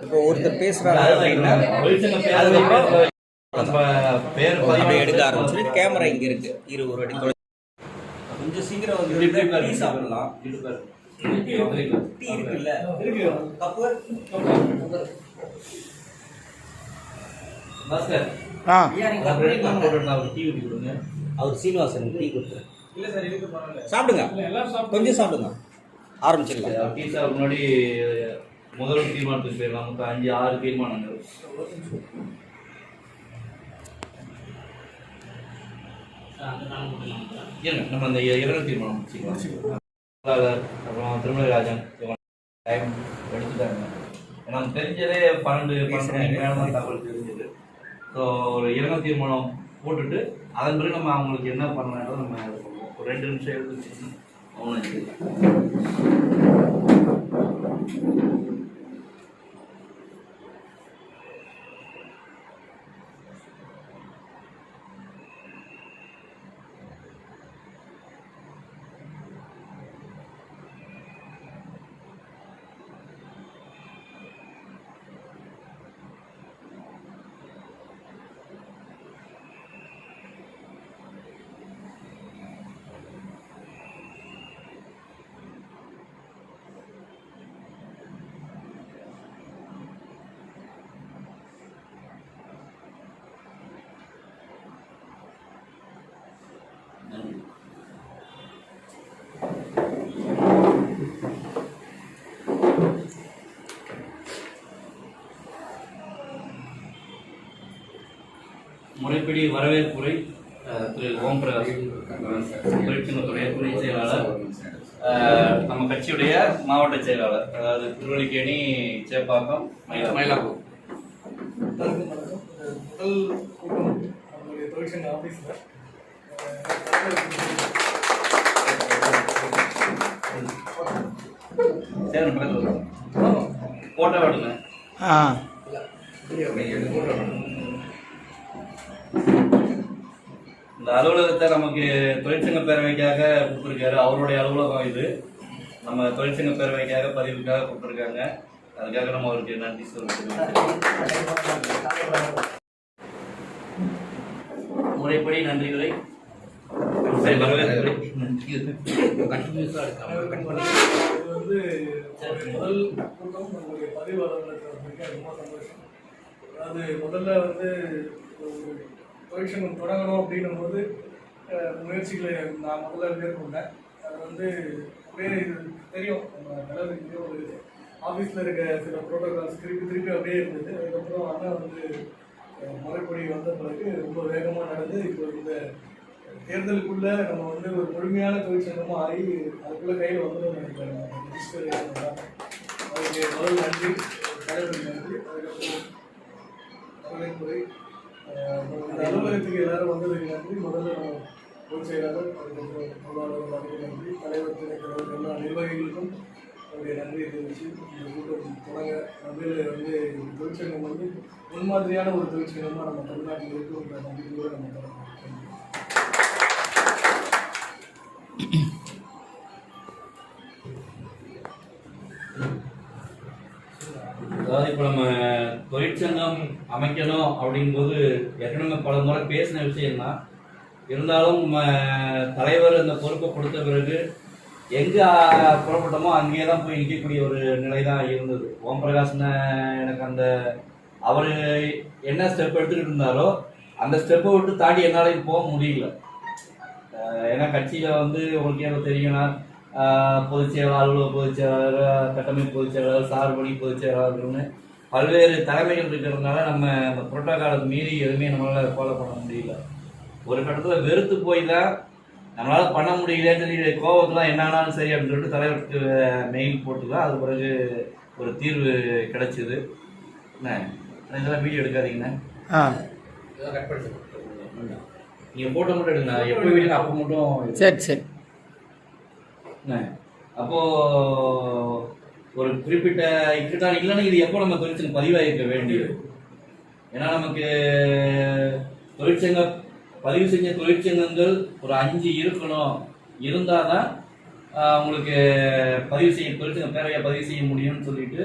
இப்போ ஒருத்தர் பேசுறாங்க எடுக்க ஆரம்பிச்சு கேமரா இங்க இருக்கு ஒரு அடி கொஞ்சம் சீக்கிரம் வந்து சாப்பிடலாம் இருக்குல்ல கப்பு அவர் சீனிவாசன் டீ கொடுத்துரு சாப்பிடுங்க கொஞ்சம் சாப்பிடுங்க ஆரம்பிச்சிடலாம் டீ சாப்பிட முன்னாடி முதல் தீர்மானத்துக்கு போயிடலாம் மொத்தம் 5-6 தீர்மானங்கள் நம்ம அந்த 2 தீர்மானம் முடிச்சுக்கலாம் அப்புறம் திருமலைராஜன் டைம் எடுத்துட்டாங்க நமக்கு தெரிஞ்சதே 12 மேலே தகவல் தெரிஞ்சது ஸோ ஒரு 2 தீர்மானம் போட்டுட்டு அதன் பிறகு நம்ம அவங்களுக்கு என்ன பண்ணாலும் நம்ம அதை பண்ணுவோம் ஒரு 2 நிமிஷம் எடுத்துச்சு அவனும் முறைப்படி வரவேற்புரை திரு ஓம் பிரகாஷ் தொழிற்சங்கத்துடைய துணை செயலாளர் நம்ம கட்சியுடைய மாவட்ட செயலாளர் அதாவது திருவல்லிக்கேணி சேப்பாக்கம் மயிலாப்பூர் தொழிற்சங்க ஆபீஸ்ல போட்டோ எடுங்க இந்த அலுவலகத்தை நமக்கு தொழிற்சங்க பேரவைக்காக கொடுத்துருக்காரு அவருடைய அலுவலகம் இது நம்ம தொழிற்சங்க பேரவைக்காக பதிவுக்காக கொடுத்துருக்காங்க அதுக்காக நம்ம அவருக்கு நன்றி சொல்லுவோம் முறைப்படி நன்றிகளை முதல் கூட்டம் நம்மளுடைய பதிவாளர்களுக்கு ரொம்ப சந்தோஷம் அதாவது முதல்ல வந்து தொழிற்சங்கம் தொடங்கணும் அப்படின்னும் போது முயற்சிகளை நான் முதல்ல மேற்கொண்டேன் அது வந்து அப்படியே தெரியும் நம்ம தலைவருக்கு ஒரு ஆஃபீஸில் இருக்க சில ப்ரோட்டோகால்ஸ் திருப்பி அப்படியே இருந்தது அதுக்கப்புறம் அண்ணா வந்து முறைப்படி வந்த பிறகு ரொம்ப வேகமாக நடந்து இப்போ இந்த தேர்தலுக்குள்ளே நம்ம வந்து ஒரு முழுமையான தொழிற்சங்கமாக ஆகி அதுக்குள்ளே கையில் வந்துடும் நினைக்கிறேன் ரிஜிஸ்டர் அதுக்கு முதல் நன்றி தலைவருக்கு நன்றி அதுக்கப்புறம் வரவேற்புரை இந்த அலுவலகத்துக்கு எல்லாரும் வந்ததுக்கு நன்றி முதல்ல பொதுச் செயலாளர் அதுக்கப்புறம் பொருளாளர்களுக்கு நன்றி தலைவர் துணை தலைவர் எல்லா நிர்வாகிகளுக்கும் அவருடைய நன்றியை தெரிவித்து இந்த கூட்டம் தொடங்க நம்பியில் வந்து தொழிற்சங்கம் வந்து முன்மாதிரியான ஒரு தொழிற்சங்கமாக நம்ம தமிழ்நாட்டில் இருக்குன்ற நம்பிக்கையோடு நம்ம தொடங்கணும். அதாவது இப்போ நம்ம தொழிற்சங்கம் அமைக்கணும் அப்படிங்கும்போது ஏற்கனவே பல முறை பேசின விஷயம்தான் இருந்தாலும் நம்ம தலைவர் அந்த பொறுப்பை கொடுத்த பிறகு எங்கே புறப்பட்டோமோ அங்கேயே தான் போய் நிற்கக்கூடிய ஒரு நிலை தான் இருந்தது. ஓம் பிரகாஷ்ன எனக்கு அந்த அவர் என்ன ஸ்டெப் எடுத்துக்கிட்டு இருந்தாரோ அந்த ஸ்டெப்பை விட்டு தாண்டி என்னாலையும் போக முடியல. ஏன்னா கட்சியில் வந்து உங்களுக்கு ஏதோ தெரியும்னா பொதுச் செயலாளர், அலுவலக பொதுச் செயலாளர், கட்டமைப்பு பொதுச் செயலாளர், சார்பணி பொதுச் செயலாளர்னு பல்வேறு தலைமைகள் இருக்கிறதுனால நம்ம அந்த புரோட்டோகாலை மீறி எதுவுமே நம்மளால் ஃபாலோ பண்ண முடியல. ஒரு கட்டத்தில் வெறுத்து போய் தான் நம்மளால் பண்ண முடியலன்னு சொல்லி கோபத்துலாம் என்ன ஆனாலும் சரி அப்படின்னு சொல்லிட்டு தலைவருக்கு மெயில் போட்டு தான் அது பிறகு ஒரு தீர்வு கிடைச்சிது. என்ன இதெல்லாம் வீடியோ எடுக்காதீங்கண்ணே, நீங்கள் ஃபோட்டோ மட்டும் எடுங்க, எப்போ வீடியோ அப்போ மட்டும் சரி சரி. அப்போது ஒரு குறிப்பிட்ட இப்படித்தான் இல்லைன்னா இது எப்போ நம்ம தொழிற்சங்கம் பதிவாயிருக்க வேண்டியது. ஏன்னா நமக்கு தொழிற்சங்க பதிவு செஞ்ச தொழிற்சங்கங்கள் ஒரு 5 இருக்கணும், இருந்தாதான் உங்களுக்கு பதிவு செய்ய தொழிற்சங்க பேரவையை பதிவு செய்ய முடியும்னு சொல்லிட்டு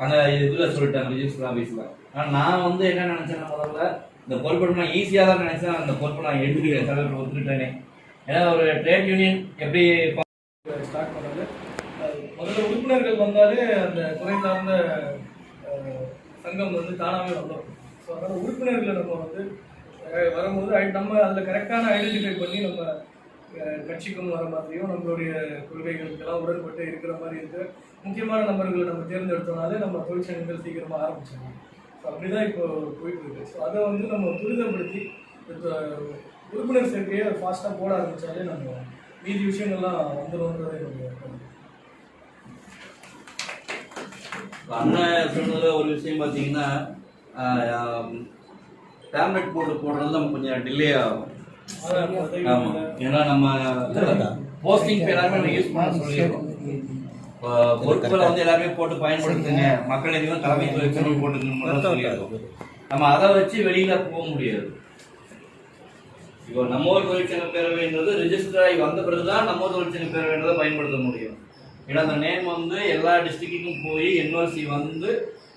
அந்த இதில் சொல்லிட்டாங்க ரிஜிஸ்டர் ஆஃபீஸில். ஆனால் நான் வந்து என்ன நினச்சேன்னா, முதல்ல இந்த பொறுப்பை நான் ஈஸியாக தான் நினச்சேன். அந்த பொறுப்பை நான் எடுத்துக்கிறேன், தலைவர் ஒத்துக்கிட்டேனே. ஏன்னா ஒரு ட்ரேட் யூனியன் எப்படி ஸ்டார்ட் பண்ணது, முதல்ல உறுப்பினர்கள் வந்தாலே அந்த துறை சார்ந்த சங்கம் வந்து தானாகவே வந்துடும். ஸோ அதனால் உறுப்பினர்களை நம்ம வந்து வரும்போது நம்ம அதில் கரெக்டான ஐடென்டிஃபை பண்ணி நம்ம கட்சிக்கும் வர மாதிரியும் நம்மளுடைய கொள்கைகளுக்கெல்லாம் உடன்பட்டு இருக்கிற மாதிரி இருக்கிற முக்கியமான நபர்களை நம்ம தேர்ந்தெடுத்தோம்னாலே நம்ம தொழிற்சங்கங்கள் சீக்கிரமாக ஆரம்பிச்சிடலாம். ஸோ அப்படி தான் இப்போ போயிட்டு இருக்கு. ஸோ அதை வந்து நம்ம துரிதப்படுத்தி உறுப்பினர் சேர்க்கையை ஃபாஸ்ட்டாக போட ஆரம்பித்தாலே நம்ம மீதி விஷயங்கள்லாம் வந்துடும்ன்றது என்னுடைய அண்ணன் சொன்னதுல ஒரு விஷயம் பார்த்தீங்கன்னா, டேப்லெட் போடுறது நம்ம கொஞ்சம் டிலே ஆகும். ஆமாம், ஏன்னா நம்ம போஸ்டிங் எல்லாருமே யூஸ் பண்ண சொல்லிடுறோம். பொருட்களை வந்து எல்லாருமே போட்டு பயன்படுத்துங்க, மக்கள் எதுவும் தலைமை தொழிற்சங்கம் போட்டுக்கணும்னு சொல்லிடுறோம். நம்ம அதை வச்சு வெளியில போக முடியாது. இப்போ நம்ம ஒரு தொழிற்சங்க பேரவைன்றது ரெஜிஸ்டர் ஆகி வந்த பிறகுதான் நம்ம தொழிற்சங்க பேரவைன்றதை பயன்படுத்த முடியும். ஏன்னா அந்த நேம் வந்து எல்லா டிஸ்ட்ரிக்ட்டுக்கும் போய் என்ஓசி வந்து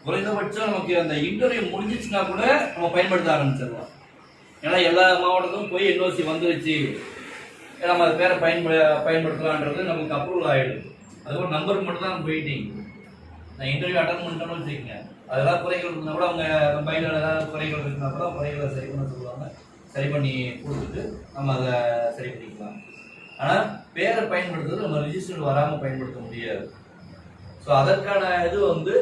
குறைந்தபட்சம் நமக்கு அந்த இன்டர்வியூ முடிஞ்சிச்சுன்னா கூட நம்ம பயன்படுத்த ஆரம்பிச்சிடலாம். ஏன்னா எல்லா மாவட்டத்துக்கும் போய் என்ஓசி வந்துருச்சு, நம்ம அது பேரை பயன்படுத்தலான்றது நமக்கு அப்ரூவல் ஆகிடுது. அதுபோல் நம்பருக்கு மட்டும் தான் வெயிட்டிங். நான் இன்டர்வியூ அட்டன் பண்ணிட்டோம்னு வச்சுக்கோங்க, அதெல்லாம் குறைகள் இருந்தால் கூட அவங்க பையில ஏதாவது குறைகள் இருந்தால் கூட குறைகளை சரி பண்ண சொல்லுவாங்க. சரி பண்ணி கொடுத்துட்டு நம்ம அதை சரி பண்ணிக்கலாம். ஆனால் பேரை பயன்படுத்துறது நம்ம ரிஜிஸ்டர் வராமல் பயன்படுத்த முடியாது. ஸோ அதற்கான இது வந்து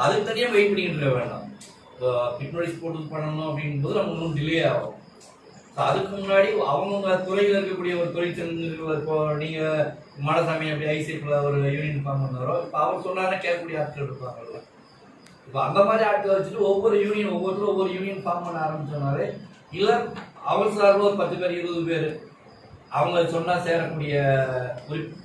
அதுக்கு தனியாக வெயிட் பண்ணிக்கிட்டு இருக்க வேண்டாம். இப்போ கிட் நோட்டீஸ் போட்டு பண்ணணும் அப்படிங்கும்போது நம்ம இன்னும் டிலே ஆகும். ஸோ அதுக்கு முன்னாடி அவங்கவுங்க துறையில் இருக்கக்கூடிய ஒரு தொழிற்சங்கங்கள், இப்போ நீங்கள் மாடசாமி அப்படி ஐசிஎஃப்ல ஒரு யூனியன் ஃபார்ம் பண்ணாரோ, இப்போ அவர் சொன்னாங்கன்னா கேட்கக்கூடிய ஆட்கள் இருப்பாங்கல்ல. இப்போ அந்த மாதிரி ஆட்களை வச்சுட்டு ஒவ்வொருத்தரும் ஒவ்வொரு யூனியன் ஃபார்ம் பண்ண ஆரம்பிச்சோம்னாலே, இல்லை அவர் சார்பில் ஒரு 10 பேர் 20 பேர் அவங்க சொன்னால் சேரக்கூடிய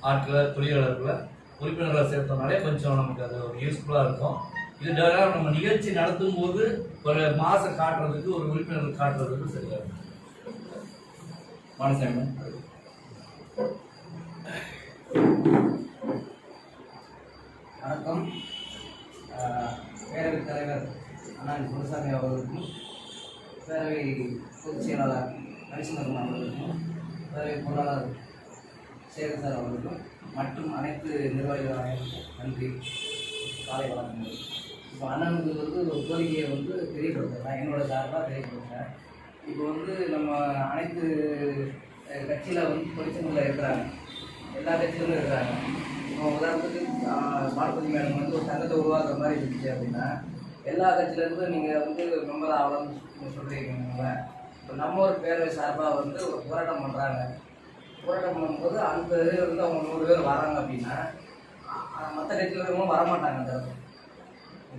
ஆட்களை தொழிலாளர்களை உறுப்பினர்களை சேர்த்தோம்னாலே கொஞ்சம் நமக்கு அது ஒரு யூஸ்ஃபுல்லாக இருக்கும். இது நம்ம நிகழ்ச்சி நடத்தும் போது ஒரு மாதம் காட்டுறதுக்கு, ஒரு உறுப்பினர்கள் காட்டுறதுக்கு சரியாக இருக்கும். மானசாமி வணக்கம். பேரவை தலைவர் அண்ணா குருசாமி அவர்களுக்கும், பேரவை பொதுச் செயலாளர் நரசிம்மன் அவர்களுக்கும், பேரவை பொருளாளர் சேகர் சார் அவர்களுக்கும் மற்றும் அனைத்து நிர்வாகிகள் அனைவருக்கும் நன்றி, காலை வணக்கங்கள். இப்போ அண்ணனுக்கு வந்து ஒரு கோரிக்கையை வந்து தெரியப்படுத்துகிறேன், என்னோட சார்பாக தெரியப்படுத்துகிறேன். இப்போ வந்து நம்ம அனைத்து கட்சியில் வந்து தொழிற்சங்கத்தில் இருக்கிறாங்க, எல்லா கட்சியிலும் இருக்கிறாங்க. இப்போ உதாரணத்துக்கு மார்பதி மேடம் வந்து ஒரு சங்கத்தை உருவாக்குற மாதிரி இருந்துச்சு அப்படின்னா, எல்லா கட்சியிலேருந்து நீங்கள் வந்து மெம்பர் ஆகலாம்னு சொல்கிறீங்க. இப்போ நம்ம ஒரு பேரவை சார்பாக வந்து ஒரு போராட்டம் பண்ணுறாங்க. போராட்டம் பண்ணும்போது அந்த இதில் வந்து அவங்க 100 பேர் வராங்க அப்படின்னா, மற்ற கட்சியில் இருக்கிறவங்களும் வரமாட்டாங்க. அந்த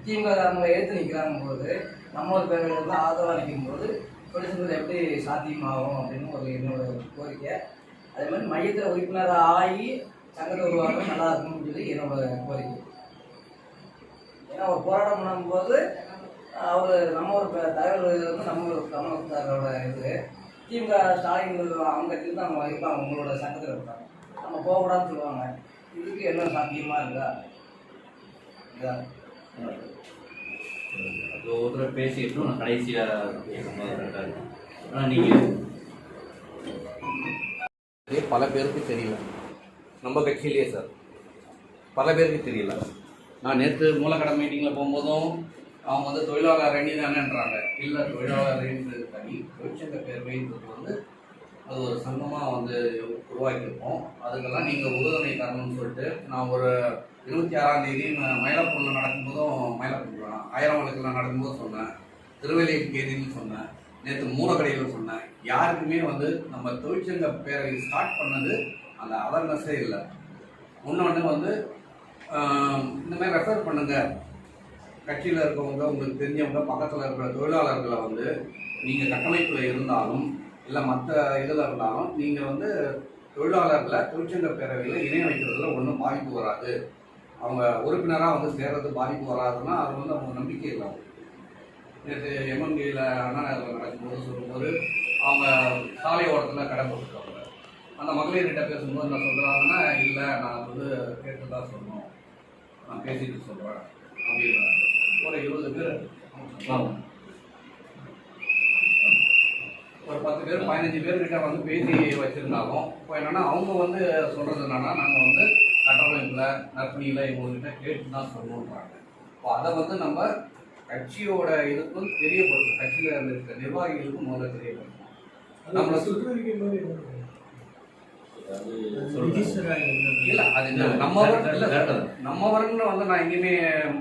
திமுக அவங்க எடுத்து நிற்கிறாங்க போது, நம்ம ஒரு பேரவையில் வந்து ஆதரவாக நிற்கும்போது தொழிற்சங்கத்தில் எப்படி சாத்தியமாகும் அப்படின்னு ஒரு என்னோட கோரிக்கை. அதே மாதிரி மையத்தில் உறுப்பினராக ஆகி சங்கத்தை உருவாக்கம் நல்லா இருக்கும்னு சொல்லி என்னோட கோரிக்கை. ஏன்னா ஒரு போராட்டம் பண்ணும்போது அவர் நம்ம ஒரு தலைவர் வந்து நம்ம ஒரு கமலத்தாரோட இது, திமுக ஸ்டாலின் அவங்க கட்சியில் தான் அவங்க இருப்பாங்க, அவங்களோட சங்கத்தில் இருப்பாங்க, நம்ம போகக்கூடாதுன்னு சொல்லுவாங்க. இதுக்கு என்ன சாத்தியமாக இருக்கா? இதுதான் அது ஒருத்தர் பேசிட்டு நான் கடைசியாக கேட்கும்போது, ஆனால் நீங்கள் பல பேருக்கு தெரியல, நம்ம கட்சியிலேயே சார் பல பேருக்கு தெரியல. நான் நேற்று மூலக்கடை மீட்டிங்கில் போகும்போதும் அவங்க வந்து தொழிலாளர் அணி தானேன்றாங்க. இல்லை, தொழிலாளர் அணின்றது தனி, தொழிற்சங்க பேரவைன்றது வந்து அது ஒரு சங்கமாக வந்து உருவாக்கியிருப்போம். அதுக்கெல்லாம் நீங்கள் உறுதுணை தரணும்னு சொல்லிட்டு நான் ஒரு 26ஆம் தேதி மயிலாப்பூரில் நடக்கும்போதும், மயிலாப்பூர் 1000 வழக்கில் நடக்கும்போது சொன்னேன், திருவல்லிக்கேணின்னு சொன்னேன், நேற்று மூலக்கடையில் சொன்னேன். யாருக்குமே வந்து நம்ம தொழிற்சங்க பேரவை ஸ்டார்ட் பண்ணது அந்த அவேர்னஸே இல்லை. இன்னொன்று வந்து இந்த மாதிரி ரெஃபர் பண்ணுங்கள், கட்சியில் இருக்கவங்க, உங்களுக்கு தெரிஞ்சவங்க, பக்கத்தில் இருக்கிற தொழிலாளர்களை வந்து நீங்கள் கட்டமைப்பில் இருந்தாலும் இல்லை மற்ற இதில் இருந்தாலும் நீங்கள் வந்து தொழிலாளர்களை தொழிற்சங்க பேரவையில் இணைய வைக்கிறதுல ஒன்றும் பாதிப்பு வராது. அவங்க உறுப்பினராக வந்து சேர்றது பாதிப்பு வராதுன்னா அது வந்து அவங்க நம்பிக்கை இல்லை. நேற்று எம்எம்டியில் அண்ணா நகரில் நடக்கும்போது சொல்லும்போது அவங்க சாலை ஓரத்தில் கடை போட்டுருக்காங்க. அந்த மகளிர்கிட்ட பேசும்போது என்ன சொல்கிறாங்கன்னா, இல்லை நான் வந்து கேட்டு தான் சொல்லணும், நான் பேசிட்டு சொல்கிறேன் அப்படின்றாங்க. ஒரு 20 பேர் ஒரு 10 பேர் 15 பேர்கிட்ட வந்து பேசி வச்சுருந்தாலும் இப்போ என்னென்னா அவங்க வந்து சொல்கிறது என்னென்னா, நாங்கள் வந்து கட்டமைப்பில் நற்பணியில் இவங்ககிட்ட கேட்டு தான் சொல்லணுன்றாங்க. இப்போ அதை வந்து நம்ம கட்சியோட இதுக்கும் தெரியப்படுத்தும், கட்சியில் இருக்க நிர்வாகிகளுக்கும் முதல்ல தெரியப்படுத்தும். நம்மளை சுற்றுரிக்கை மாதிரி இல்லை அது நம்மவர்னு வந்து நான் எங்கேயுமே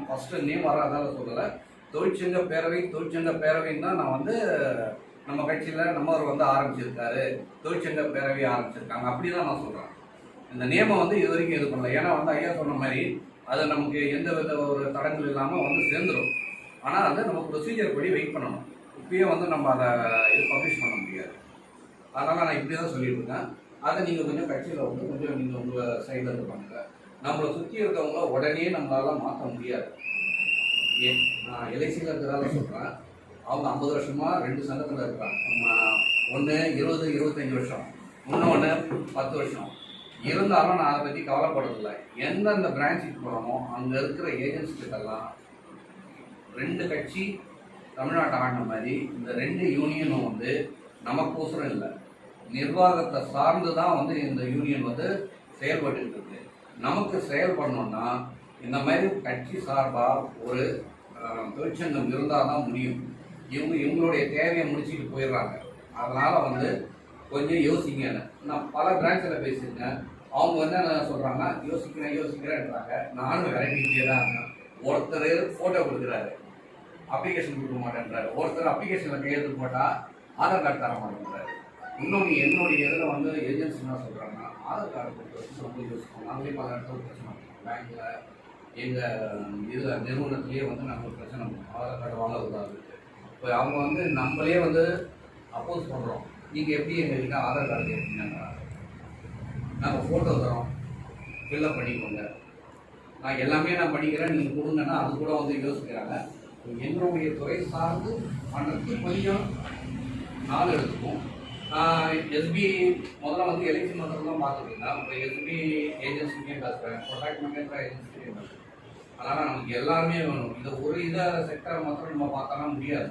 ஃபஸ்ட்டு நேம் வராதால சொல்லலை. தொழிற்சங்க பேரவைன்னு தான் நான் வந்து நம்ம கட்சியில் நம்மவர் வந்து ஆரம்பிச்சிருக்காரு, தொழிற்சங்க பேரவை ஆரம்பிச்சிருக்காங்க அப்படி தான் நான் சொல்கிறேன். இந்த நியமம் வந்து இது வரைக்கும் இது பண்ணல. ஏன்னா வந்து ஐயா சொன்ன மாதிரி அது நமக்கு எந்த வித ஒரு தடங்கள் இல்லாமல் வந்து சேர்ந்துடும். ஆனால் அது நம்ம ப்ரொசீஜர் படி வெயிட் பண்ணணும். இப்பயே வந்து நம்ம அதை இது பப்ளிஷ் பண்ண முடியாது. அதனால் நான் இப்படி தான் சொல்லிட்டு இருக்கேன். அதை நீங்கள் கொஞ்சம் கட்சியில் வந்து கொஞ்சம் நீங்கள் உங்கள் சைடில் இருந்து பண்ணுங்க. நம்மளை சுற்றி இருக்கவங்கள உடனே நம்மளால மாற்ற முடியாது. நான் எல்ஐசியில் இருக்கிறதால சொல்கிறேன். அவங்க 50 வருஷமாக 2 சங்கத்தில் இருக்கிறாங்க. ஒன்று 20-25 வருஷம், இன்னொன்று 10 வருஷம். இருந்தாலும் நான் அதை பற்றி கவலைப்படுறதில்லை. எந்தெந்த பிரான்ச்சுக்கு போகிறோமோ அங்கே இருக்கிற ஏஜென்ட்ஸ் கிட்டலாம் 2 கட்சி தமிழ்நாட்டை ஆடின மாதிரி இந்த 2 யூனியனும் வந்து நமக்கோசரம் இல்லை, நிர்வாகத்தை சார்ந்து தான் வந்து இந்த யூனியன் வந்து செயல்பட்டு இருக்கு. நமக்கு செயல்படணும்னா இந்த மாதிரி கட்சி சார்பாக ஒரு தொழிற்சங்கம் இருந்தால் தான் முடியும். இவங்களுடைய தேவையை முடிச்சுட்டு போயிடுறாங்க. அதனால் வந்து கொஞ்சம் யோசிங்கன்னு நான் பல பிரான்ச்சில் பேசியிருக்கேன். அவங்க வந்து என்ன சொல்கிறாங்கன்னா, யோசிக்கிறேன்றாங்க. நானும் வெரைட்டிக்கிட்டே தான் இருக்கேன். ஒருத்தர் ஃபோட்டோ கொடுக்குறாரு, அப்ளிகேஷன் கொடுக்க மாட்டேன்றாரு. ஒருத்தர் அப்ளிகேஷனில் கையெழுத்து போட்டால் ஆதார் கார்டு தர மாட்டேன்றாரு. இன்னொன்று என்னுடைய இதில் வந்து ஏஜென்சி என்ன சொல்கிறாங்கன்னா, ஆதார் கார்டு கொடுத்து ரொம்ப யோசிப்போம். நாங்களே பல இடத்துல பிரச்சனை பண்ணுவோம். பேங்க்கில் எங்கள் இதில் நிறுவனத்துலேயே வந்து நாங்கள் பிரச்சனை பண்ணுவோம், ஆதார் கார்டு வாங்கக்கூடாது. இப்போ அவங்க வந்து நம்மளே வந்து அப்போஸ் பண்ணுறோம், நீங்கள் எப்படி எங்கள்கிட்ட ஆதார் கார்டு கேட்டீங்கன்னா நாங்கள் ஃபோட்டோ தரோம், ஃபில்லப் பண்ணிக்கோங்க, நான் எல்லாமே நான் பண்ணிக்கிறேன், நீங்கள் கொடுங்கன்னா அது கூட வந்து யோசிக்கிறாங்க. என்னுடைய துறை சார்ந்து பண்ணுறதுக்கு கொஞ்சம் நாள் எடுத்துக்கும். எஸ்பி முதல்ல வந்து எலெக்ஷன் மட்டும் தான் பார்த்துருக்கேன். இப்போ எஸ்பி ஏஜென்சிக்கே பேசுகிறேன், ப்ரொடக்ட் பண்ணுற ஏஜென்சிக்கே பேசுகிறேன். அதனால் நமக்கு எல்லாருமே வேணும். இந்த ஒரு செக்டரை மாத்திரம் நம்ம பார்க்கலாம் முடியாது.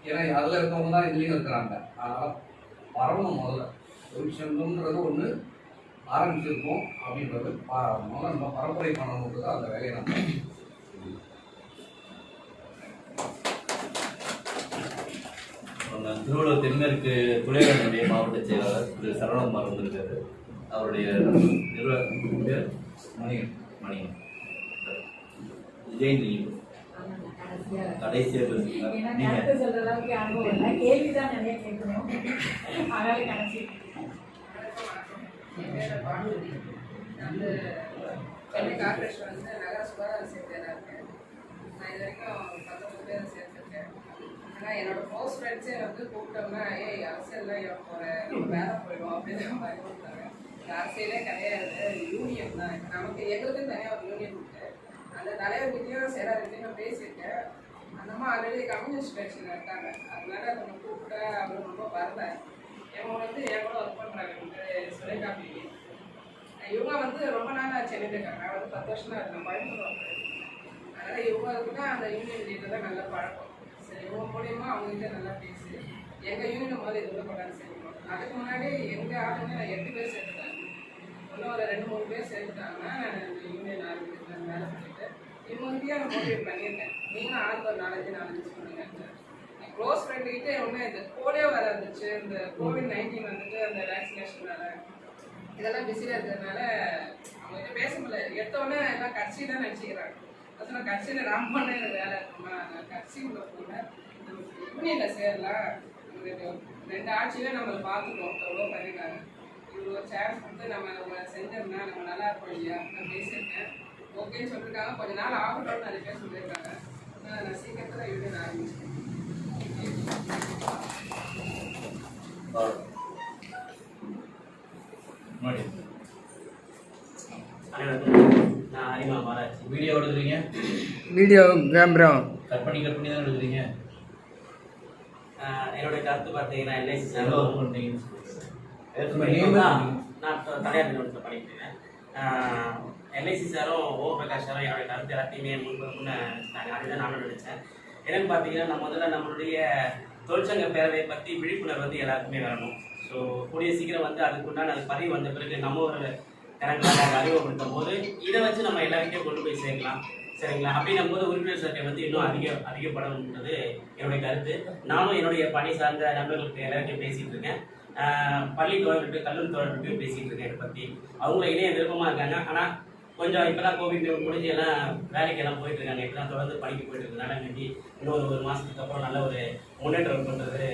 ஏன்னா அதில் இருக்கவங்க தான் இதுலேயும் இருக்கிறாங்க. அதனால் வரணும். முதல்ல தொழிற்சங்கம்ன்றது ஒன்று ஆரம்பிச்சிருக்கோம் அப்படின்றது முதல்ல நம்ம பரம்பரை பண்ணணுன்றது தான் அந்த வேலையை நம்ம. திருவள்ளூர் தென்மேற்கு துணைவேந்தனுடைய மாவட்ட செயலாளர் திரு சரவணகுமார் வந்திருக்காரு. அவருடைய நிர்வாக பேர் மணியன் விஜய். கடைசியாக கேள்விதான் நிறைய கேட்கணும். அதனால கடைசி சென்னை கார்பரேஷன் வந்து நகர சுகாதார சேர்க்கையாக இருக்கேன். நான் இது வரைக்கும் 19 பேர் சேர்த்துருக்கேன். ஆனால் என்னோட க்ளோஸ் ஃப்ரெண்ட்ஸே வந்து கூப்பிட்டோம்னா, ஏய் அரசியல்லாம் ஏன் போகிறேன், வேலை போயிடும் அப்படின்னு மாதிரி கொடுத்தாங்க. அரசியலே கிடையாது, யூனியன் தான். நமக்கு எங்களுக்கும் தனியாக ஒரு யூனியன் இருக்குது. அந்த தலைவர்கிட்டையும் செயலாளர்கிட்டையும் நான் பேசியிருக்கேன். அந்தம்மா ஆல்ரெடி கம்யூனிஸ்ட் கட்சியில் இருக்காங்க. அதனால கொஞ்சம் கூப்பிட்ட அவர் ரொம்ப வரல. இவங்க வந்து என் கூட ஒர்க் பண்ணுறாங்க வந்து சுரேகா பிடி. இவங்க வந்து ரொம்ப நாளாக சென்னையில் இருக்காங்க. நான் வந்து 10 வருஷம் தான் இருக்கேன், பழக்கம் ஒர்க்கு. அதனால் இவங்களுக்கு தான் அந்த யூனியன் லீடர் தான் நல்லா பழக்கம். சரி, இவங்க மூலியமா அவங்ககிட்ட நல்லா பேசி எங்கள் யூனியன் முதல்ல இது கொண்டாந்து சேர்க்கணும். அதுக்கு முன்னாடி எங்கள் ஆளுங்க நான் 8 பேர் சேர்த்துட்டேன். இன்னும் ஒரு 2-3 பேர் சேர்த்துட்டாங்கன்னா இந்த யூனியன் ஆரம்பிக்கிறேன் வேலை பண்ணிட்டு இவங்ககிட்டயே நான் மோட்டிவேட் பண்ணியிருக்கேன். நீங்களும் ஆளுக்கு ஒரு 4-5 சொல்லுங்க. என் க்ளோஸ் ஃப்ரெண்டுக்கிட்டே ஒன்று இந்த போலியோ வேலை இருந்துச்சு, இந்த COVID-19 வந்துட்டு அந்த வேக்சினேஷன் வேலை, இதெல்லாம் பிஸியாக இருக்கிறதுனால அவங்ககிட்ட பேச முடியல. எடுத்தோடனே எல்லாம் கட்சி தான் நினச்சிக்கிறாங்க. நான் கட்சியில் நான் பண்ண எனக்கு வேலை இருக்குமா, நான் கட்சி உள்ள போனேன், நமக்கு யூனியனில் சேரலாம், நமக்கு 2 ஆட்சியிலே நம்மளை பார்த்துட்டோம், எவ்வளோ பண்ணியிருக்காங்க, இவ்வளோ சான்ஸ் கொடுத்து நம்ம செஞ்சோம்னா நம்ம நல்லா இருப்போம் இல்லையா. நான் பேசியிருக்கேன், ஓகேன்னு சொல்லியிருக்காங்க. கொஞ்ச நாள் ஆகட்டும்னு நிறைய பேர் சொல்லியிருக்காங்க. நான் சீக்கிரத்தில் யூனியன் ஆரம்பிச்சேன். முன்னாடி நான் அறிமுக பாலாஜி. வீடியோ எடுக்கிறீங்க, வீடியோ கேமரா கட் பண்ணி தான் எடுக்கிறீங்க. என்னுடைய கருத்து பார்த்தீங்கன்னா எல்ஐசி எவ்வளோ சார் ஒர்க் பண்ணுறீங்க? நான் தனியார் நிறுவனத்தில் பண்ணிட்டு இருக்கேன். எல்ஐசி சாரும் பிரகாஷ் சாரும் என்னுடைய கருத்து எல்லாத்தையுமே முன்ன அதுதான் நானும் நினைச்சேன். என்னன்னு பார்த்தீங்கன்னா நம்ம முதல்ல நம்மளுடைய தொழிற்சங்க பேரவையை பற்றி விழிப்புணர்வு வந்து எல்லாருக்குமே வரணும். ஸோ கூடிய சீக்கிரம் வந்து அதுக்குண்டான அது பதிவு வந்த பிறகு நம்ம ஒரு திறன்களாக அறிமுகப்படுத்தும் போது இதை வச்சு நம்ம எல்லாருக்கும் கொண்டு போய் சேர்க்கலாம். சரிங்களா? அப்படின்னும் போது உறுப்பினர் சேர்க்கை வந்து இன்னும் அதிகப்படணுன்றது என்னுடைய கருத்து. நானும் என்னுடைய பணி சார்ந்த நண்பர்களுக்கு எல்லாருக்கும் பேசிகிட்டு இருக்கேன். பள்ளி தோழர்களுக்கு கல்லூரி தோழர்களுக்கு பேசிகிட்டு இருக்கேன். இதை பற்றி அவங்க இணைய விருப்பமாக இருக்காங்க. ஆனால் கொஞ்சம் இப்போ தான் கோவிட் முடிஞ்சு எல்லாம் வேலைக்கெல்லாம் போயிட்டு இருக்காங்க. இப்போ தான் தொடர்ந்து படிக்க போயிட்டு இருக்கனால இன்னைக்கு இன்னொரு 1 மாதத்துக்கு அப்புறம் நல்ல ஒரு முன்னேற்றம் பண்ணுறது